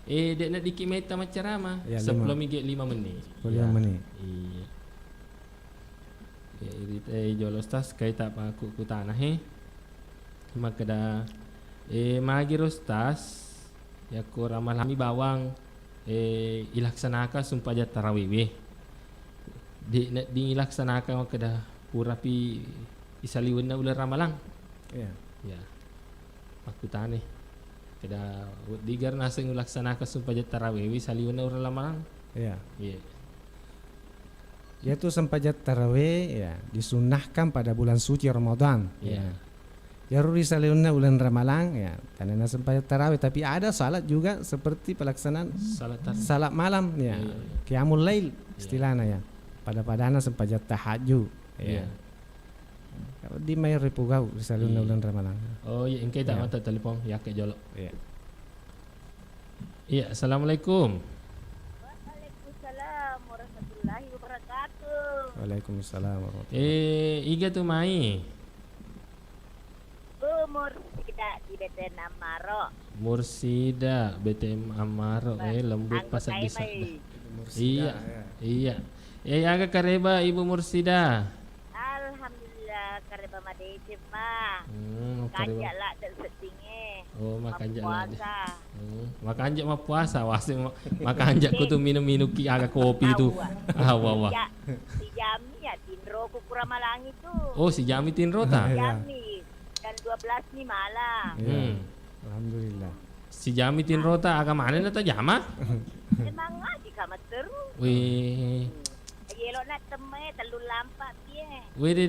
dek nak dikit meta macam ramah. Ya, 10 minit 5 menit. 5 menit. Iya. Ya, irit jolo ustaz kai tak aku ku tanah maka dah magir ustaz ya ku ramal kami bawang ilaksanakan sumpah jat tarawih di ilaksanakan maka dah purapi isaliwan na ular ramalang Ya. ya aku tane kada digar naseng ilaksanakan sumpah jat tarawih isaliwan na ular ramalang Ya. ya Yaitu sempajat tarawih ya disunahkan pada bulan suci Ramadan. Ya. Jaruri salihunna bulan Ramalang ya karena sempajat tarawih tapi ada salat juga seperti pelaksanaan salat malam ya. Qiyamul lail istilahnya ya. Pada-padana sempajat tahajud ya. Kalau di mai repugau di salihunna bulan Ramalang. Oh iya engkai tak mata telefon ya ke jolok. Ya. Iya, assalamualaikum. Waalaikumsalam warahmatullahi wabarakatuh. Waalaikumsalam warahmatullahi. Iga tu mai. Umur tidak di BTN Amaro. Mursida BTM Amaro lembut pasat desa. Iya. Agak kareba Ibu Mursida. Alhamdulillah kareba madece ma. Kareba. Kanjak lah dan setingge. Oh, makanjak lah. Puasa. Makanjak mah puasa, wase makanjak ku tu minum ki agak kopi tu. Wah. Si Jami ya Tinro ku Kuramalangi tu. Oh, si Jami Tinro ta? Jami. Dan 12 ni malam. Alhamdulillah. Si Jami Tinro ta agak mana na ta Jama? Memang ngaji kamat terus. Wih. Yelok nak temai telur lampak dia. Wih de.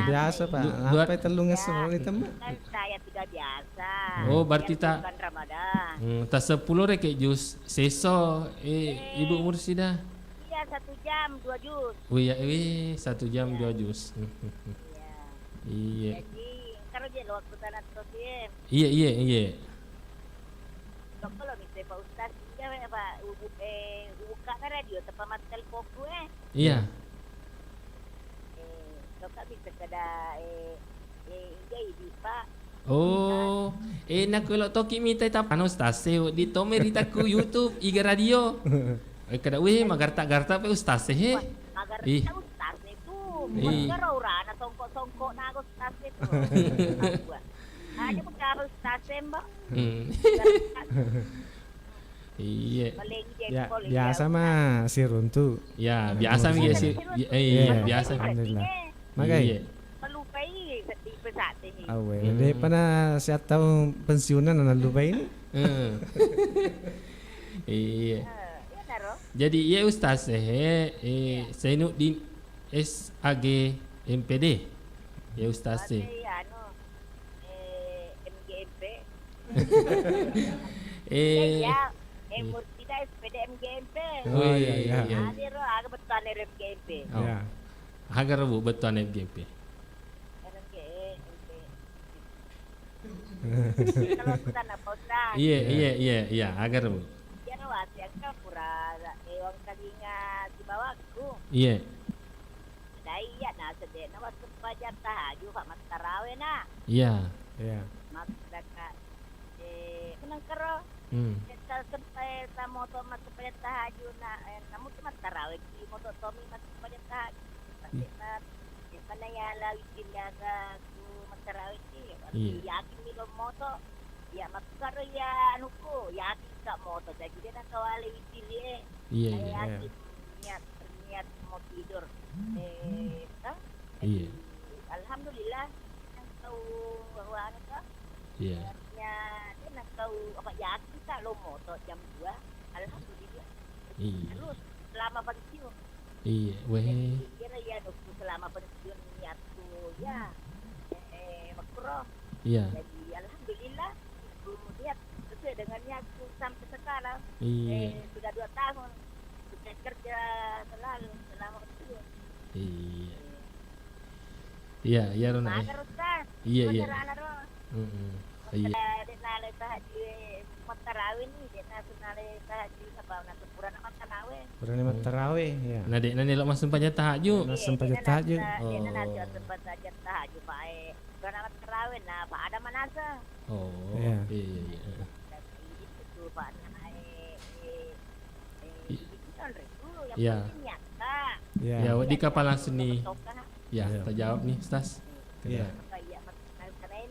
Biasa Pak. Sampai telung ngesel di tempat. Kan saya tidak biasa. Oh, berarti tak bukan Ramadan. tak 10 rek jus seso Ibu Mursida. Iya 1 jam 2 jus. Wih, 1 jam 2 jus. Iya. Jadi kalau dia waktu tanah terus dia. Iya. Kalau misalnya Pak Ustaz dia Pak buka kan radio tepat mati telepon gue. Iya. Kalau bisa kada jadi Pak. Oh, nak kalau toki minta tak panos taseo di tomerita ku YouTube iga radio. Kada weh magarta-garta pe ustaz Magarta ustaz itu. Magar ora na songkok-songkok na ustaz itu. Aja pun ustaz Mbak. Iya. Ya, biasa mah si runtu. Ya, biasa mi si biasa. Alhamdulillah. Magai. Melupai setipe saat ini. Awe, deh pernah saya tahu pensiunan anak lupa ini. Iya. Jadi ya Ustaz saya nu di SAG MPD. Ya Ustaz MGMP. Mursida SPD MGMP. Oh iya. Adiro aga betul MGMP. Ya. Agar bu betul MGMP. Kalau sana Ustaz. Iya, agar bu. Ya wasi aga pura wang kalinga di bawahku. Iya. Daya na sedena waktu pajak tahajud Pak Mat Tarawih na. Iya. Mak daka kenang karo. Kita sampai sa moto mat pajak tahajud na namu Mat Tarawih di moto Tommy mat pajak tahajud. Kita panayala wikilaga ku Mat tarawih ni. Iya. Yakin ni lo moto. Ya makar ya anuku yakin tak moto jadi dia nak kawali witir ye. Iya, Saya iya. yakin niat mau tidur. Kan? Iya. Alhamdulillah yang tahu bahwa anu ka. Iya. Dia nak tahu apa yakin tak lo moto jam 2. Alhamdulillah. Iya. Terus selama pensiun. Iya, weh. Kira ya nunggu selama pensiun niatku ya makro. Iya. Jadi alhamdulillah aku niat sesuai dengan niatku sampai sekarang. Iya. Sudah 2 tahun sudah kerja selalu selama pensiun. Iya. Iya, ya Rona. Magar Ustaz. Iya, iya. Heeh. Iya. Dia nale tahajud tarawih ni dia nak nale tahajud apa nak sempurna nak tarawih. Purana tarawih ya. Nah, dek nani lok masuk pajak tahajud. Masuk pajak tahajud. Dia nak sempat saja tahajud baik. Purana tarawih nah Pak ada manasa. Oh. Iya. Iya, iya. Itu Pak Ya. Ya. Ya, di kapal langsung ni. Ya, tak jawab ni, Stas. Ya.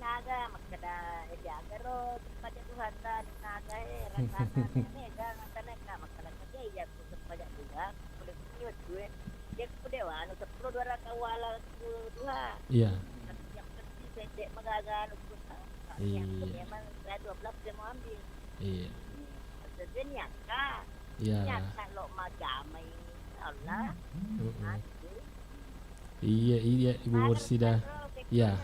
naga magkada jaga ro pada Tuhan dan naga rasana nega nega magkada ya ku pada juga kulit nyut gue dia kudewa anu 10 dua kawala dua iya yang penting sedek magaga anu yang memang saya 12 dia mau ambil iya sebenarnya kak iya kalau magamai Allah iya iya Ibu Mursida iya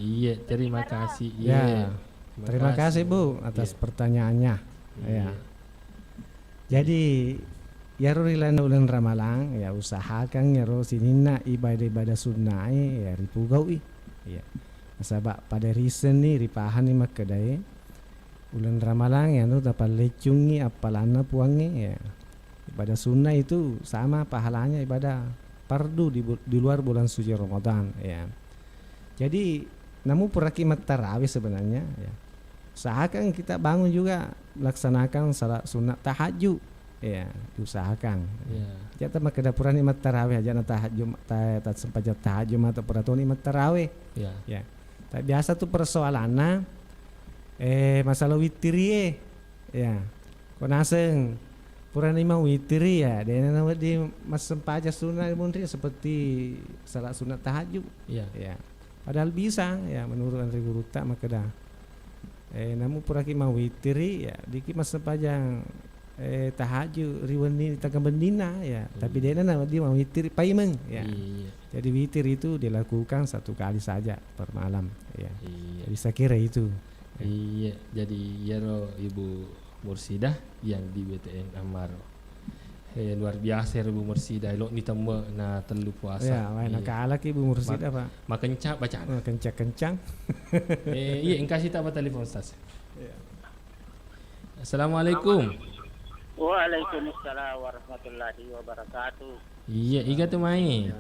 iya terima kasih ya terima kasih Bu atas pertanyaannya ya jadi ya rulilan ulan ramalang ya usahakan ya sinina ibadah sunnah ya ripugau ya sabab pada reason ni ripahan ni makadai ulan ramalang ya nu dapat lecungi apalana puangi ya ibadah sunnah itu sama pahalanya ibadah fardu di luar bulan suci Ramadan ya jadi namun perakimat tarawih sebenarnya ya usahakan kita bangun juga melaksanakan salat sunat tahajud ya diusahakan ya kita maka dapuran nikmat tarawih aja na tahajud tak sempat tahajud atau peraturan nikmat tarawih ya tak biasa tuh persoalannya masalah witiri ya konaseng puran imam witiri ya dan di mas sempat aja sunat mungkin seperti salat sunat tahajud ya padahal bisa ya menurut Andri Guru tak maka dah namun puraki mau witiri ya dikit masa panjang tahajud riwani takkan bendina ya tapi dia mau witiri paimeng ya jadi witir itu dilakukan 1 kali saja per malam ya jadi saya kira itu iya jadi ya Ibu Mursidah yang di BTN Amaro luar biasa Ibu Mursidah elok ni tamba na telu puasa ya nak alak Ibu Mursidah Pak makencak bacaan kencang iya engkau tak apa telefon Ustaz Assalamualaikum Waalaikumsalam warahmatullahi wabarakatuh iya iga tu mai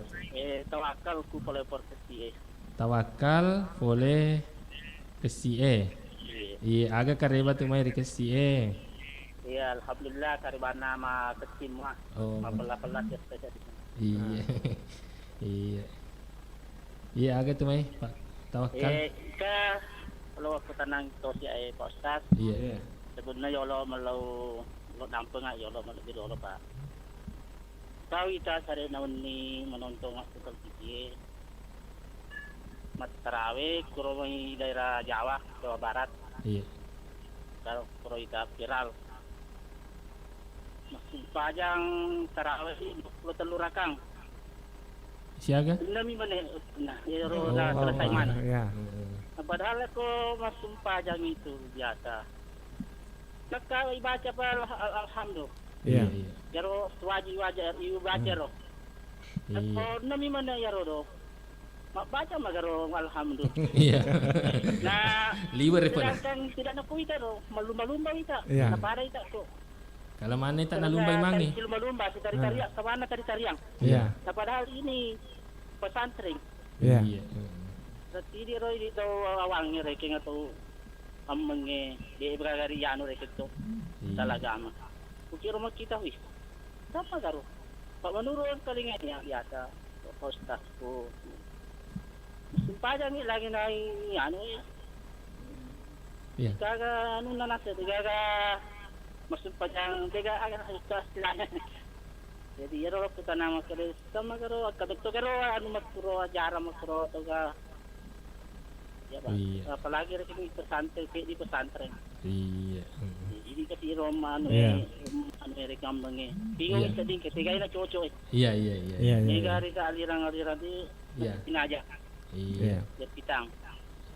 tawakal ku boleh perkesi tawakal boleh kesi iya aga kareba tu mai kesi iya alhamdulillah karibana ma kecil mah pelat-pelat ya saja di sana iya iya iya agak tu mai Pak tawakal ke kalau aku tenang tos ya Pak Ustaz iya sebenarnya ya Allah malau lo dampeng ya Allah malau di Allah Pak tahu kita sare naon ni menonton hospital TV mat tarawih kurang daerah Jawa Barat iya kalau kita viral masih panjang tarawih 23 rakang. Siaga? Nami mana? Nah, ya roda selesai mana? Ya. Padahal aku masih panjang itu biasa. Maka baca alhamdulillah. Iya. Ya ro wajib ibu baca ro. Aku nami mana ya ro? Mak baca magaro alhamdulillah. Iya. Nah, liwer pun. Tidak nak kuita ro, malumba-lumba kita. Iya. Apa ada kita tu? Kalau mana tak nak lumba mangi? Lumba tari tariang, kawana tari tariang. Iya. Nah, padahal ini pesantren. Iya. Berarti dia roy dito awangnya reking atau amenge di beragari yano reket to. Talaga ama. Ukiro mo kita wis. Tapa garo. Pak menurut kalingan ya biasa. Postas ko. Sumpah aja nih lagi naik anu ya. Ya. Gaga anu na nasa gaga maksud pajang tiga agak susah istilahnya. Jadi ya ro kita nama kere sama kero kadang to kero anu makro acara makro toga. Ya Pak. Iya. Apalagi di pesantren di pesantren. Iya. Jadi kasi Roma anu Amerika mengi. Bingung Iya. sedih ketiga ina cocok. Iya. Iya. Tiga hari aliran-aliran di Iya. aja. Iya. Dia pitang.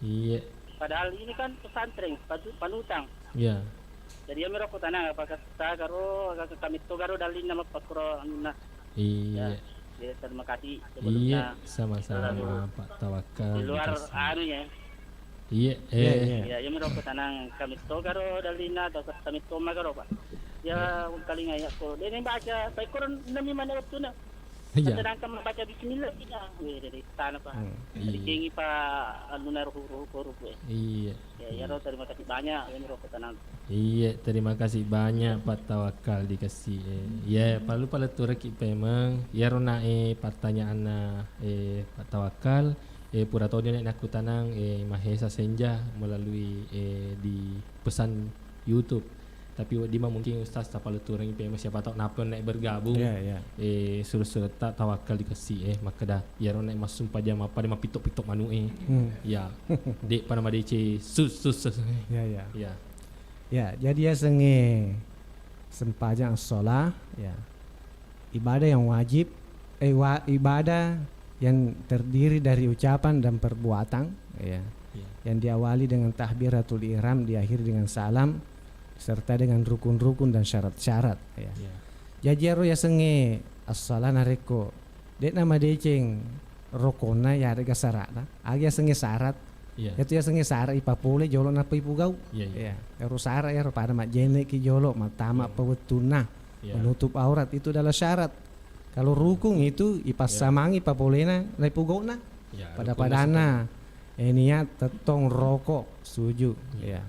Iya. Padahal ini kan pesantren, panutang. Iya. Jadi ya merokok tanah apakah kita karo agak kami to karo dalin nama pakro anuna. Iya. Ya, terima kasih Iya, sebelumnya. sama-sama Pak Tawakal. Di luar dikasih. anu ya. Iya, Ya, ya merokok tanah kami to karo dalina atau kami to magaro Pak. Ya, kali ngaya ko. Dia baca, baik kurang 6 mana waktu na. Iya. Sedangkan membaca bismillah tidak. Dari tanah Pak. Iya. Dikingi Pak anu na ruh-ruh. Iya. Ya, terima kasih banyak ya merokok tanah. Iya, terima kasih banyak Pak Tawakal dikasih. Ya, palu tu reki memang. Ya rona pertanyaan Pak Tawakal. Pura tahu dia nak aku tanang Mahesa Senja melalui di pesan YouTube. Tapi di mana mungkin Ustaz tak palu tu orang memang siapa tahu napa nak bergabung. Ya. Suruh tak Tawakal dikasih maka dah. Ya rona nak masuk pajam apa dia pitok-pitok manu Ya. Dek pada nama DC sus. Ya. Ya. Ya, jadi ya senge sempajang sholat ya. Ibadah yang wajib ibadah yang terdiri dari ucapan dan perbuatan ya. Yang diawali dengan takbiratul ihram, diakhiri dengan salam serta dengan rukun-rukun dan syarat-syarat ya. Jadi ya senge as-salat nareko. Dek nama deceng rokona ya rega syarat. Agi senge syarat. Itu ya senge sara ipa pole jolo na pa ipugau. Ya. Ero sara ya pada mak jene ki jolo matama pawetuna. Menutup aurat itu adalah syarat. Kalau rukun itu ipa samangi ipa polena na ipugau na. Pada padana niat tetong rokok suju ya.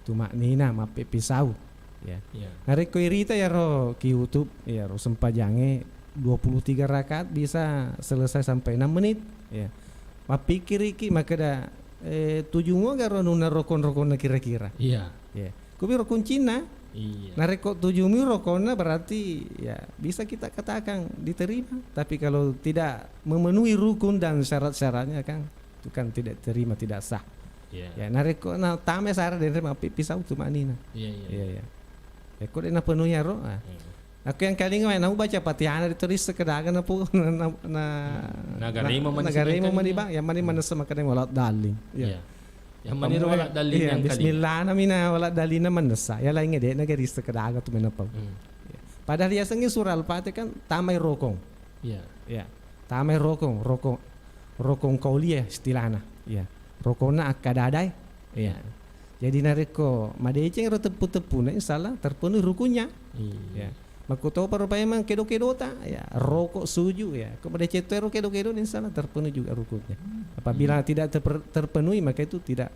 Tumak nina mape pisau ya. Nareko irita ya ro ki YouTube ya ro sempajange 23 rakaat bisa selesai sampai 6 menit ya. Mapikir iki maka da tujuannya karo nuna rokon-rokon kira-kira. Iya. Ya. Kubi rokon Cina. Iya. Nareko tujuannya rokona berarti ya bisa kita katakan diterima. Tapi kalau tidak memenuhi rukun dan syarat-syaratnya kan itu kan tidak terima, tidak sah. Iya. Ya nareko na tame syarat dan terima pisau tu manina. Iya. Eko dia na penuhnya ro. Aku yang kali nggak mau baca Fatihah ditulis sekedagan na po nagarimo mani bang yang mani mana sama kadang walat dalin ya yang mani walat dalin yang bismillah namina walat dalin na manasa ya lainnya deh nagaris sekedagan tu menapa padahal ya sengi surah al-fatihah kan tamai rokong ya tamai rokong kauliah istilahna ya rokona akadadai ya jadi nareko madeceng ro tepu-tepu na insyaallah terpenuhi rukunnya ya Makuto para memang kedo-kedo ta ya rokok suju ya kepada cetero kedo-kedo insyaallah terpenuhi juga rukunnya. Apabila tidak terpenuhi maka itu tidak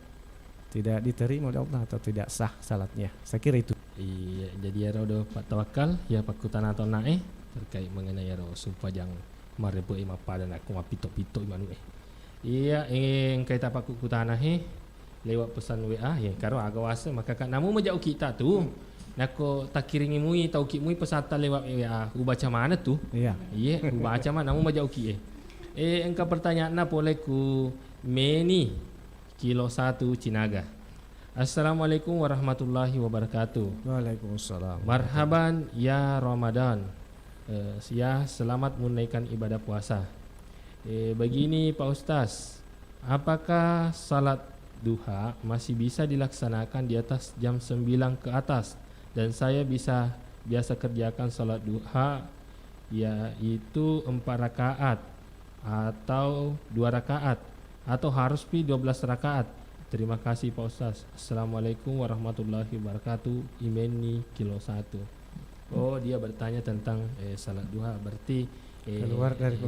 diterima oleh Allah atau tidak sah salatnya. Saya kira itu. Iya, jadi ya rodo Pak Tawakal ya Pak Kutana atau nae terkait mengenai ya ro sumpah jang marepo ima pada nak pito-pito imanu Iya, kaita Pak Kutana lewat pesan WA ya karo agawasa maka kan namu menjauh kita tu. Nako tak kiringi mui tau ki mui pesata lewat ya aku baca mana tu? Iya, aku baca mana namu majau ki engkau pertanyaan apa oleh ku Meni kilo 1 Cinaga. Assalamualaikum warahmatullahi wabarakatuh. Waalaikumsalam. Marhaban ya Ramadan. Ya selamat menunaikan ibadah puasa. Begini Pak Ustaz, apakah salat duha masih bisa dilaksanakan di atas jam 9 ke atas? Dan saya biasa kerjakan salat duha yaitu 4 rakaat atau 2 rakaat atau harus 12 rakaat. Terima kasih Pak Ustaz. Assalamualaikum warahmatullahi wabarakatuh. Imeni kilo 1. Oh, dia bertanya tentang salat duha berarti keluar dari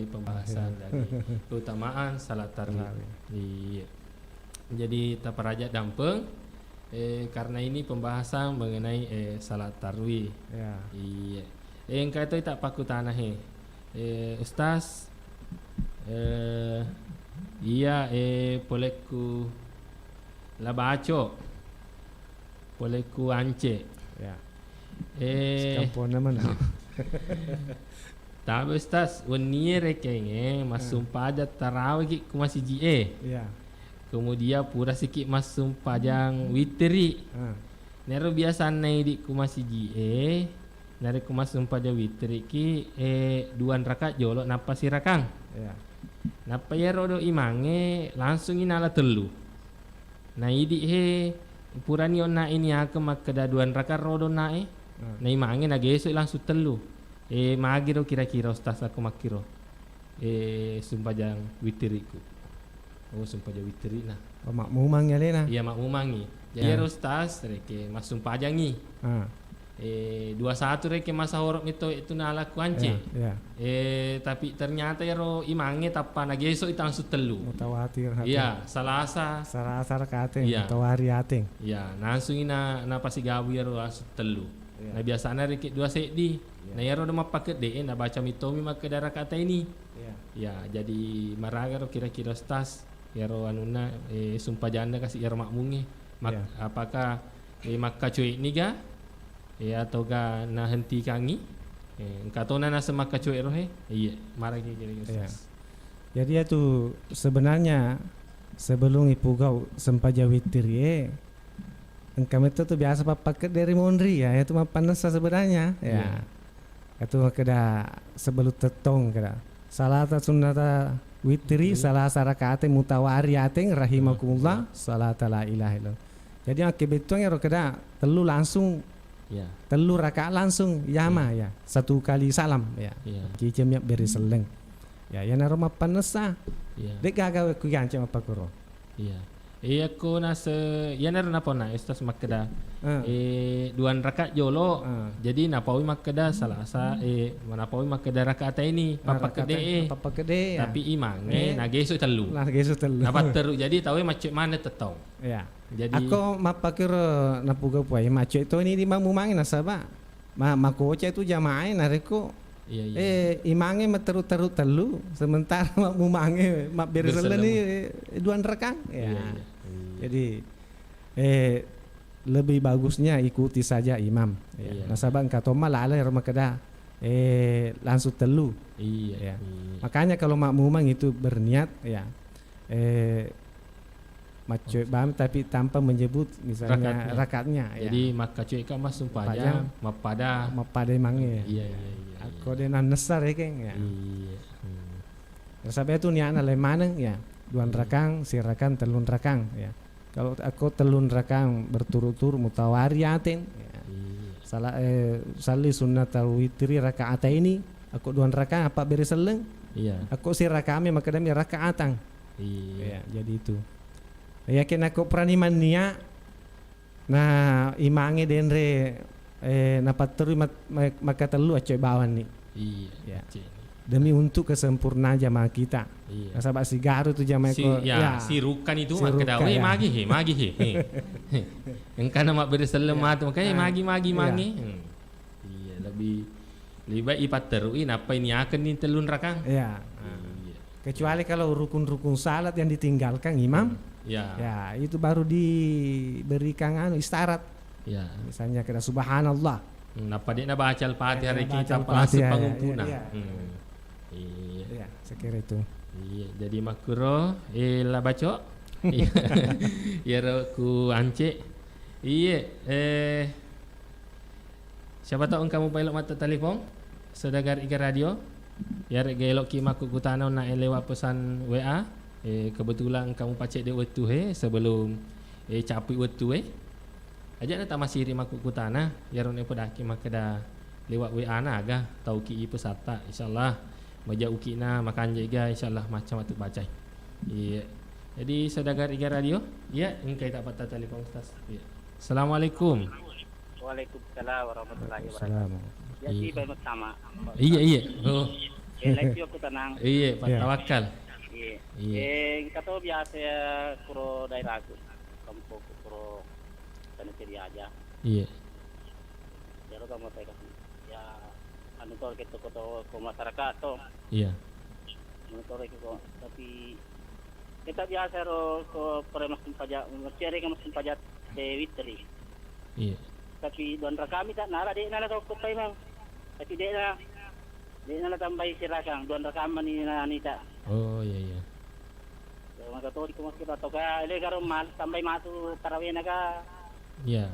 pembahasan dari keutamaan salat tarawih. Iya. Jadi taparaja dampeng karena ini pembahasan mengenai salat tarwih. Ya. Iya. Yang kata tak paku tanah Ustaz Iya, poleku labaco. Poleku ance. Ya. Sekampona mana? Tapi Ustaz, wani rekeng masum pada tarawih ki ku masih GA. Ya. Kemudian pura sikit masum pajang witri. Nero biasa nai di ku masih GA. Nari ku masum pajang witri ki 2 rakaat jolok napa si rakang. Ya. Napa ya rodo imange langsung inala telu. Nah idi purani onna ini aku makada 2 rakaat rodo nae. Nah imange nagesuk langsung telu. Magiro kira-kira Ustaz aku makiro. Sumpajang witiriku. Oh sumpajang witiri nah. Oh, makmumang ya lena. Iya makmumangi. Jadi Ustaz reke mas sumpajangi. 21 reke masa horok itu nala ku ance. Ya. Tapi ternyata ya ro imange tapa nagesuk itu langsung telu. Mutawatir hati. Iya, Salasa rakaat iya. mutawari ating. Iya, langsung na pasi gawi ya ro langsung telu. Ya. Nah biasanya reke 2 sekdi. Nah ya ro mapaket de na baca mitomi maka darah kata ini. Ya, jadi maraga ro kira-kira Ustaz ya ro anuna sumpah janda kasih ya ro makmunge. Apakah maka cuy ni ga? Atau ga na henti kangi? Katona na semaka cuy ro iya, maraga kira-kira Ustaz. Jadi itu sebenarnya sebelum ipugau sempaja witir engkau itu tuh biasa pakai dari mondri ya, itu mah panas sebenarnya ya. Itu keda sebelum tetong keda. Salata sunnata witri salah rakaat mutawari ateng rahimakumullah salata la ilaha illallah. Jadi akibetong ya keda telu langsung telu rakaat langsung yama ya. 1 kali salam ya. Kijemnya beri seleng. Ya naroma panasa. Dek gaga ku gancam apa kuro. Iya ko nasa yanar napa na Ustaz makada 2 rakaat jolo jadi napawi makada salasa manapawi makada rakaat ini papa kede tapi imange nagesu telu napa teru jadi tahu macet mana tetong ya jadi aku mapakir napuga puai macet itu ini di mamumangin nasaba makoce itu jamaah nareko imange meteru telu sementara mumange mak berselen ni 2 rekang jadi lebih bagusnya ikuti saja imam nasabah engkau malah ala makada langsung telu makanya kalau makmumang itu berniat macuy bam tapi tanpa menyebut misalnya rakaatnya jadi maka cuy kan mas sumpahnya mapada imange aku denan nesar keng nasabah itu niatna lemaneng 2 rakang sirakan telun rakang kalau aku telun rakang berturut-turut mutawariatin sali sunnat witri rakaat ini aku 2 rakang apa beri seleng aku sirakami maka demi rakaatang jadi itu yakin aku praniman nia nah imange denre napat teru maka telu acoy bawan nih demi untuk kesempurnaan jamaah kita. Nasabak si garu tu jamaah si rukan itu mak kedawe magi engkau nama berselemat makanya magi lebih baik ipat teruin apa ini akan ni telun rakang kecuali kalau rukun-rukun salat yang ditinggalkan imam itu baru diberikan istarat misalnya kena subhanallah napa dia nak baca al-fatihah kita langsung pangumpuna sekira itu jadi makro lah baca ya ku ance siapa tahu kamu pelok mata telefon sedagar iga radio ya gelok ki maku kutana na lewat pesan WA kebetulan kamu pacek de wetu sebelum capi wetu aja na masih ri maku kutana ya ron podaki makada lewat WA na aga tau ki pesata insyaallah maja ukina makan jaga insyaallah macam tu baca jadi sedagar iga radio engkai tak patah telefon Ustaz Assalamualaikum. Waalaikumsalam warahmatullahi wabarakatuh. Jadi baik sama. Iya. Lagi aku tenang. Iya, Pak Tawakal. Iya. Kita tahu biasa kuro daerah aku. Kampung kuro tanah ceria aja. Iya. Jadi kamu saya kasih ya anu tol ke masyarakat toh. Iya. Anu tol ke tapi Kita biasa ro ko pare mas pajak, cari ke mas pajak de witri. Iya. Tapi don rakami tak nara de nala ko pai mang. Tapi de nala tambah sirakang don rakam ni anita. Oh iya iya. Maka to ko mas kita to ka ele karo mal tambah masuk tarawih naga. Iya.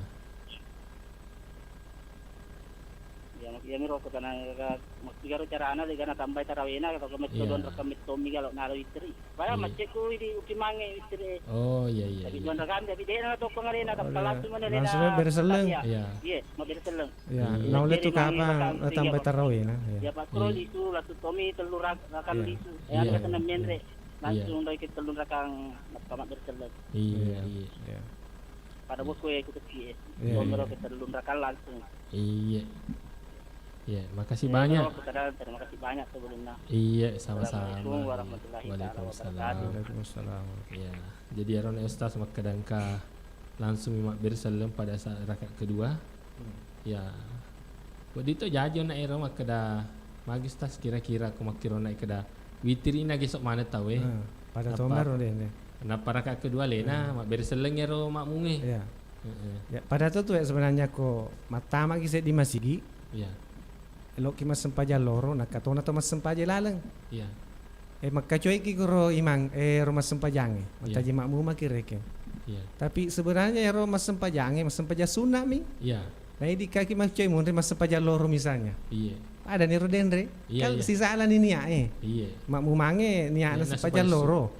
Ya miro ko kana ka magsigaro carana de kana tambay tarawena ka kami Yeah. don rakam to migalo nalo witri. Para macet ko di ukimange witri. Oh iya iya. Tapi iya. don rakam tapi de na to ko ngare na kapalatu man le Langsung berseleng. Iya. Iya, mau berseleng. Ya, Iya. nah oleh tu Jadi apa mangi tambah bakal tarawih nah. Ya Ya. patro Iya. disu la tu tomi telur rakam Iya. disu. Iya. Ya ka tanam menre. Iya. Langsung dari kita telur rakam kamat berseleng. Iya iya. Ya. Pada buku aku kecil. Iya, Ngomong iya. kita telur rakam langsung. Iya. Iya, makasih Ya, banyak. bro, terima kasih banyak sebelumnya. Iya, sama-sama. Assalamualaikum warahmatullahi Waalaikumsalam. wabarakatuh. Waalaikumsalam. Ya, jadi Aron Ustaz makadangka langsung mak bersalam pada saat rakaat kedua. Ya. Buat itu jajo nak era makada magis tas kira-kira aku makiro nak kada witri na gesok mana tahu Ah, pada Apa? tomar deh. Kenapa rakaat kedua lena mak bersalam ero mak munge. Ya. Heeh. Ya, pada tu sebenarnya ko matama kisah di masigi. Ya. Elok ki mas sempaja loro nak katona to mas sempaja laleng. Ya. Makacoy ki kuro imang rumah sempajange. Iya. Mataji makmu makireke. Ya. Tapi sebenarnya rumah sempajange mas sempaja tsunami. Ya. Nah di kaki mas coy mun mas sempaja loro misalnya. Iya. Ada ni rodendre. Iya, Kal iya. sisa ala ni niya Iya. Makmu mange niya na Ya, sempaja supaya loro.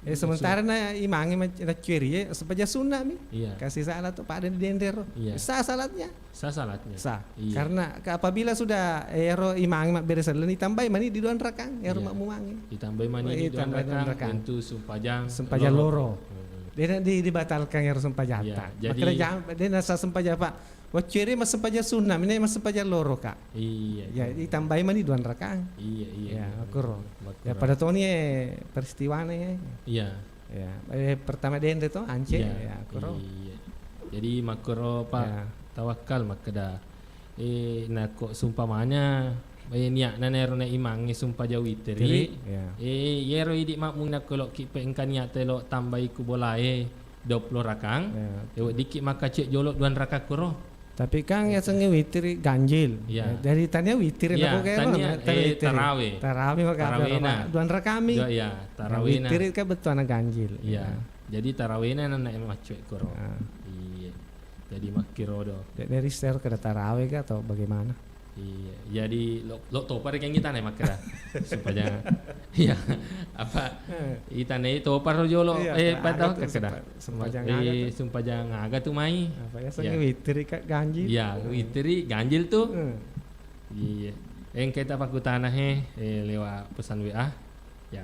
Sementara Su- na imange na cueri sempaja tsunami. Iya. Kasih salah tu pada di dendero. Iya. Sah salatnya. Sah salatnya. Sah. Iya. Karena apabila sudah ero imang mak beresan ditambah mani di duan rakang ero Iya. mak mumangi. Ditambah mani di dalam Ditambah dalam rakang rakang. tentu sumpajang Sempaja loro. Heeh. Dia dibatalkan ero sempajata. Iya, jadi- Makanya jangan dia nasa sempaja pak. Waciri mas sempaja sunam ini mas sempaja loro kak. Iya. Ya ditambah mani duan rakang. Iya iya. Ya makuro. Makuro. Ya pada tahun ini peristiwane. Iya. Ya pertama dende to ance Iya. ya makuro. Iya. Jadi makuro pak Ya. tawakal makada. Nak kok sumpamanya niat nanero na imang sumpah jawiteri. Teri, ya. Yero idik makmung nak kolok ki pengkan niat telo tambai ku bolae 20 rakang. Ya. Dikit maka cek jolok duan rakang kuro. Tapi kang ya sengi witri ganjil. Iya. Dari tanya witri Iya, nak kok tanya, tarawih. Tarawih maka Tarawih na. duan rakami. Ya, tarawih na. Witri kan betul anak ganjil. Iya. Jadi tarawihnya nak macet kuro. Ah. Iya. Jadi makiro do. Dari share ke tarawih kah atau bagaimana? Iya. Jadi lo topar kan kita nih makira. Supaya iya apa kita nih topar jolo Iya, patah ngaga ke tuh, kada. sumpah jangan ngaga tuh. Sumpah jangan ngaga tuh mai. Apa ya sengi witri kak ganjil? Iya, witri ganjil tuh. Hmm. Iya. Yang kita paku tanah lewat pesan WA. Ya.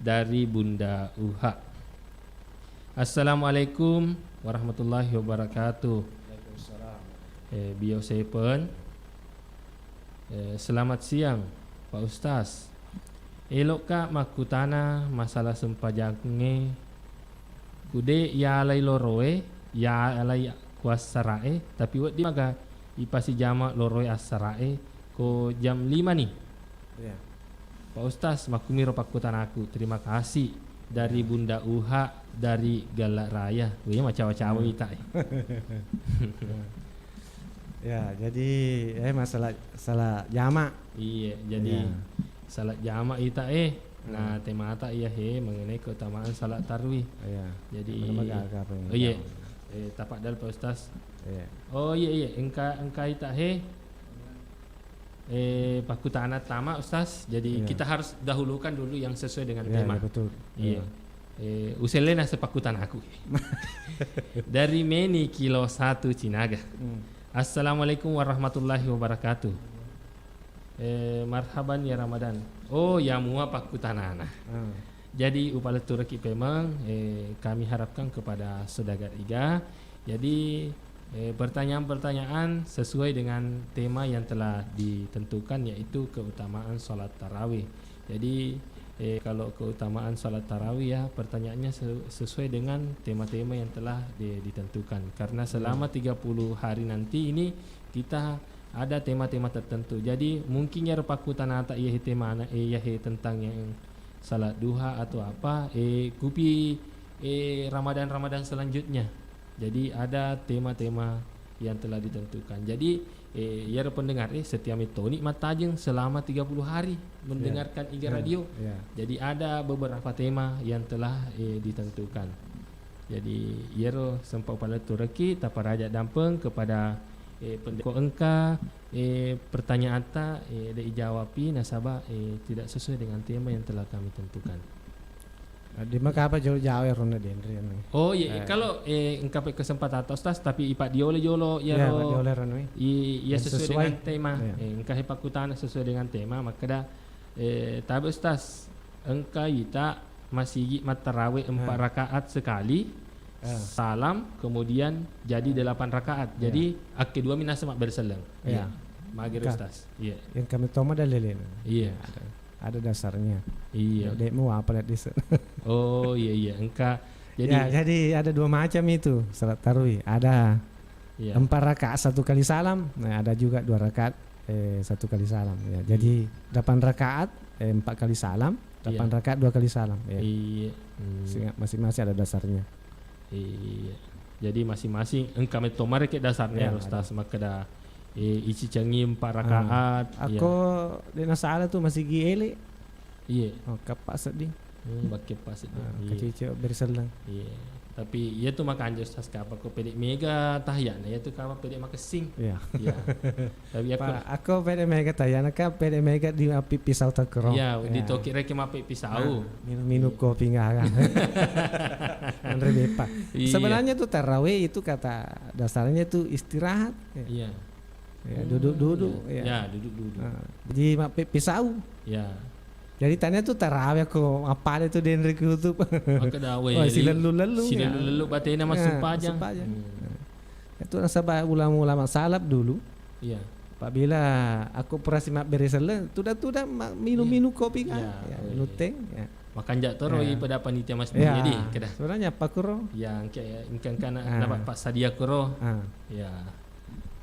Dari Bunda Uha. Assalamualaikum warahmatullahi wabarakatuh. Bio Sepen. Selamat siang Pak Ustaz. Elok kak makutana masalah sempajange kude ya alai loroe ya alai kuasarae tapi wad di maga ipasi jama loroe asarae ko jam 5 nih. Iya. Pak Ustaz makumiro pakutana aku. Terima kasih dari Bunda Uha dari Galak Raya. Wih macam-macam kita. Ya, jadi masalah jamak. Iya, jadi Iya. salat jamak kita nah tema tak iya mengenai keutamaan salat tarawih. Iya. Jadi Lembaga apa ini? oh iya. Tapak dal Pak Ustaz. Iya. Oh iya engka ita pakutana tama Ustaz. Jadi Iya. kita harus dahulukan dulu yang sesuai dengan Iya, tema. iya, betul. Iya. Uselena sepakutan aku. Dari Meni Kilo 1 Cinaga. Assalamualaikum warahmatullahi wabarakatuh. Marhaban ya Ramadan. Oh ya mua pakutanana. Jadi upala turaki pemang kami harapkan kepada saudagar Iga. Jadi pertanyaan-pertanyaan sesuai dengan tema yang telah ditentukan yaitu keutamaan salat tarawih. Jadi kalau keutamaan salat tarawih ya pertanyaannya sesuai dengan tema-tema yang telah ditentukan. Karena selama 30 hari nanti ini kita ada tema-tema tertentu. Jadi mungkin ya pakutan ata ia tema tentang yang salat duha atau apa kupi Ramadan selanjutnya. Jadi ada tema-tema yang telah ditentukan. Jadi ya pendengar setiap itu nikmat tajeng selama 30 hari mendengarkan IGA Radio. Jadi ada beberapa tema yang telah ditentukan. Jadi yero sempat pada turki tapa raja dampeng kepada pendeko engka pertanyaan ta dijawabi nasabah tidak sesuai dengan tema yang telah kami tentukan. Di maka apa jauh-jauh ya Ronda Dendri. Oh iya, kalau engkau kesempatan atas tas tapi ipak diole jolo ya diole Ronda. Iya sesuai dengan tema. Engkau hepakutan sesuai dengan tema maka dah tabe tas engkau ita masih mat tarawih 4 rakaat sekali. Salam kemudian jadi 8 rakaat. Jadi akhir 2 minas mak berseleng. Iya. Magir ustaz. Iya. Yang kami toma dalilin. Iya. Ada dasarnya. Iya. Dekmu apa lihat di sana. Oh iya engka jadi ada 2 macam itu salat tarawih. Ada 4 rakaat 1 kali salam. Nah, ada juga 2 rakaat 1 kali salam ya. Jadi 8 rakaat 4 kali salam, 8 rakaat 2 kali salam ya. Iya. Masing-masing ada dasarnya. Iya. Jadi masing-masing engka metomar ke dasarnya ustaz maka dah isi canggih 4 rakaat. Aku di nasala tuh masih giele. Iya. Oh, kapas sedih. Pakai pas itu. Kecil berselang. Iya. Tapi ia tu makan je ustaz ka apa ko pedek mega tahyan ia tu ka pedek makasing. Iya. Iya. Tapi aku pedek mega tahyan ka pedek mega di api pisau takro. Iya, di toki rek mapi pisau. Minum kopi enggak kan. Andre bepa. Sebenarnya tuh tarawih itu kata dasarnya tuh istirahat. Iya. Ya, duduk-duduk ya. Duduk-duduk. Jadi mapi pisau. Ya. Jadi tanya tuh tarawih aku apa itu di YouTube. Maka dah si lalu-lalu. Si lalu batena masuk pajang. Itu nasabah ulama-ulama salaf dulu. Iya. Apabila aku perasi mak beresele, tudah minum kopi kan. Ya, nuteng ya. Makan jak toro pada panitia masjid jadi kedah. Sebenarnya apa kuro? Yang ingkan kana dapat pak sadia kuro. Ya.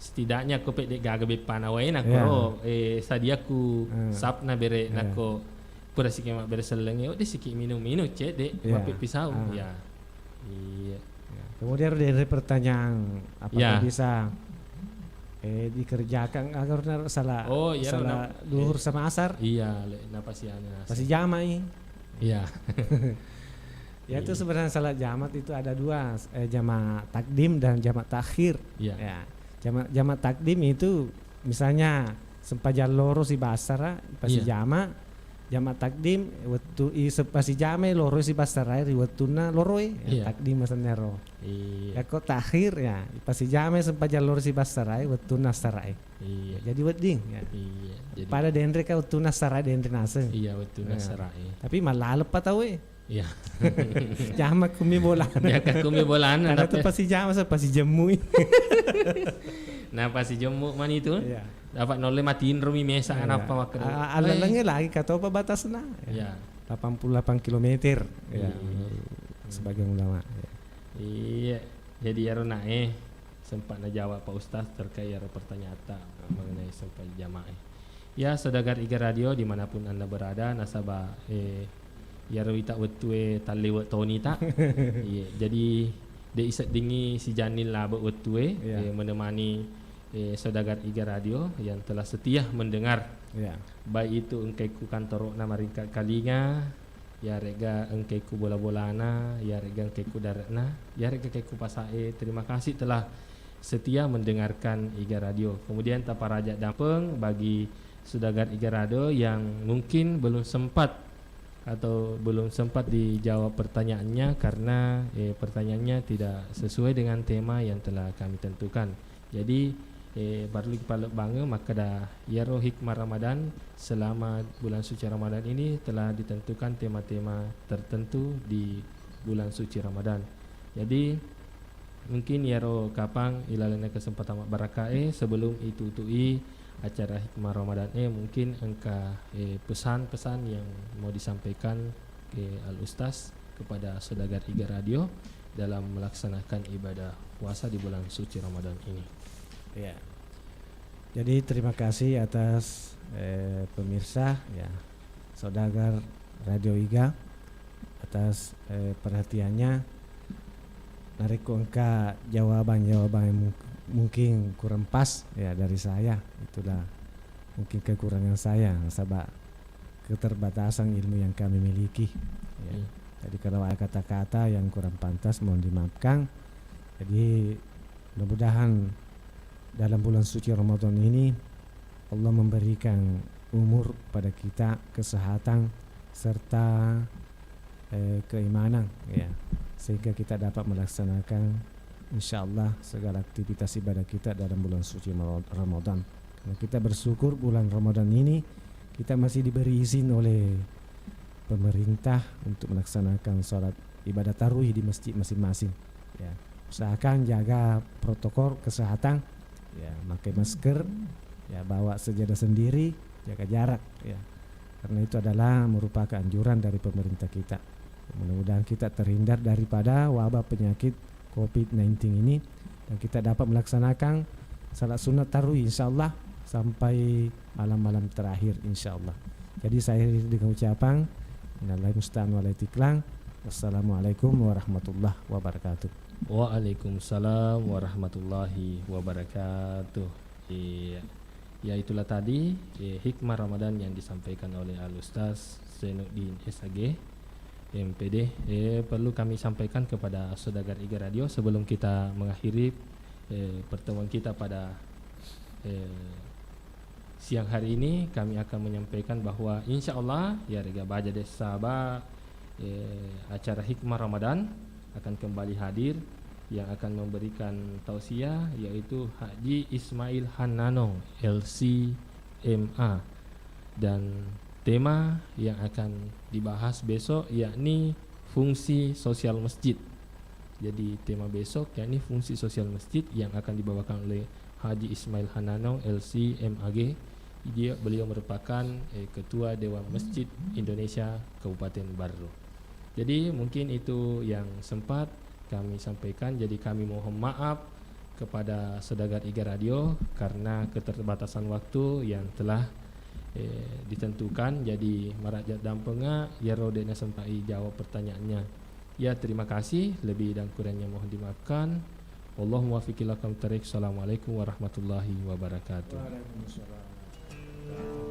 Setidaknya aku pedek gaga bepan awai nak kuro sadiaku sapna bere nako pura sikit mak berseleng ya, sikit minum cek dek mapik pisau ya. Iya. Kemudian dari pertanyaan apakah bisa dikerjakan agar salah salah duhur sama asar? Iya, napasiana. Pasti jamai. Iya. Ya itu sebenarnya salat jamat itu ada 2, jamak takdim dan jamak takhir. Iya. Ya. Jamak takdim itu misalnya sempajan loro si basara pasti jamak takdim waktu pasti jame loro si basara riwatuna loroi takdim maksudnya ro. Ya kok takhir ya pasti jame sempajan loro si basara watuna sarai. Iya. Jadi wedding ya. Iya. Jadi pada dendre ka watuna sarai dendre naseng. Iya watuna sarai. Tapi malah lepat tahu Iya. Jamak kumi bolan. Ya kumi bolan. Karena itu pasti jamak pasti jemui. Nah pasti jemuk man itu. Iya. Dapat nolnya matiin rumi mesa apa waktu. Alalangnya lagi kata apa batasnya. Ya. 88 km. Ya. Sebagian ulama. Iya. Jadi ya sempat jawab Pak Ustaz terkait pertanyaan mengenai sampai jamaah. Ya saudagar IGA Radio dimanapun anda berada nasabah ya rawita wetue taliwat tonita. Iya. Jadi dia isat dingi si Janil lah wetue menemani saudagar IGA Radio yang telah setia mendengar. Baik itu engkaiku kantor nama ringkat kalinga, ya rega engkaiku bola-bolana, ya rega engkaiku daratna, ya rega engkaiku pasae. Terima kasih telah setia mendengarkan IGA Radio. Kemudian tapa raja dampeng bagi saudagar IGA Radio yang mungkin belum sempat dijawab pertanyaannya karena pertanyaannya tidak sesuai dengan tema yang telah kami tentukan. Jadi baru kepala bangga maka dah yaro hikmah Ramadan selama bulan suci Ramadan ini telah ditentukan tema-tema tertentu di bulan suci Ramadan. Jadi mungkin yaro kapang ilalena kesempatan barakae sebelum itu acara hikmah Ramadan mungkin engka pesan-pesan yang mau disampaikan ke Al Ustaz kepada saudagar IGA Radio dalam melaksanakan ibadah puasa di bulan suci Ramadan ini. Ya. Jadi terima kasih atas pemirsa ya saudagar Radio Iga atas perhatiannya. Nariko engka jawaban yang mungkin kurang pas ya dari saya. Itulah mungkin kekurangan saya, sebab keterbatasan ilmu yang kami miliki ya. Jadi kalau ada kata-kata yang kurang pantas mohon dimaafkan. Jadi mudah-mudahan dalam bulan suci Ramadan ini Allah memberikan umur pada kita, kesehatan serta keimanan ya, sehingga kita dapat melaksanakan insyaallah segala aktivitas ibadah kita dalam bulan suci Ramadan. Karena kita bersyukur bulan Ramadan ini kita masih diberi izin oleh pemerintah untuk melaksanakan sholat ibadah tarawih di masjid masing-masing ya. Usahakan jaga protokol kesehatan ya, pakai masker ya, bawa sejadah sendiri, jaga jarak ya, karena itu adalah merupakan anjuran dari pemerintah kita. Mudah-mudahan kita terhindar daripada wabah penyakit COVID-19 ini dan kita dapat melaksanakan salat sunat tarawih insyaallah sampai malam-malam terakhir insyaallah. Jadi saya dengan ucapan innalillahi musta'an wa laitiklang. Wassalamualaikum warahmatullahi wabarakatuh. Waalaikumsalam warahmatullahi wabarakatuh. Ya itulah tadi hikmah Ramadan yang disampaikan oleh Al-Ustaz Zainuddin SAG MPD. Perlu kami sampaikan kepada Saudagar Iga Radio sebelum kita mengakhiri pertemuan kita pada siang hari ini, kami akan menyampaikan bahwa insyaallah ya rega baja desa acara hikmah Ramadan akan kembali hadir yang akan memberikan tausiah yaitu Haji Ismail Hananong LCMA, dan tema yang akan dibahas besok yakni fungsi sosial masjid. Jadi tema besok yakni fungsi sosial masjid yang akan dibawakan oleh Haji Ismail Hananong LCMAG. Beliau merupakan Ketua Dewan Masjid Indonesia Kabupaten Barro. Jadi mungkin itu yang sempat kami sampaikan. Jadi kami mohon maaf kepada Saudagar Iga Radio karena keterbatasan waktu yang telah ditentukan. Jadi Marajat Dampenga ya rodena sampai jawab pertanyaannya. Ya terima kasih, lebih dan kurangnya mohon dimaafkan. Allahumma fiqilakam tarik. Assalamualaikum warahmatullahi wabarakatuh. Waalaikumsalam.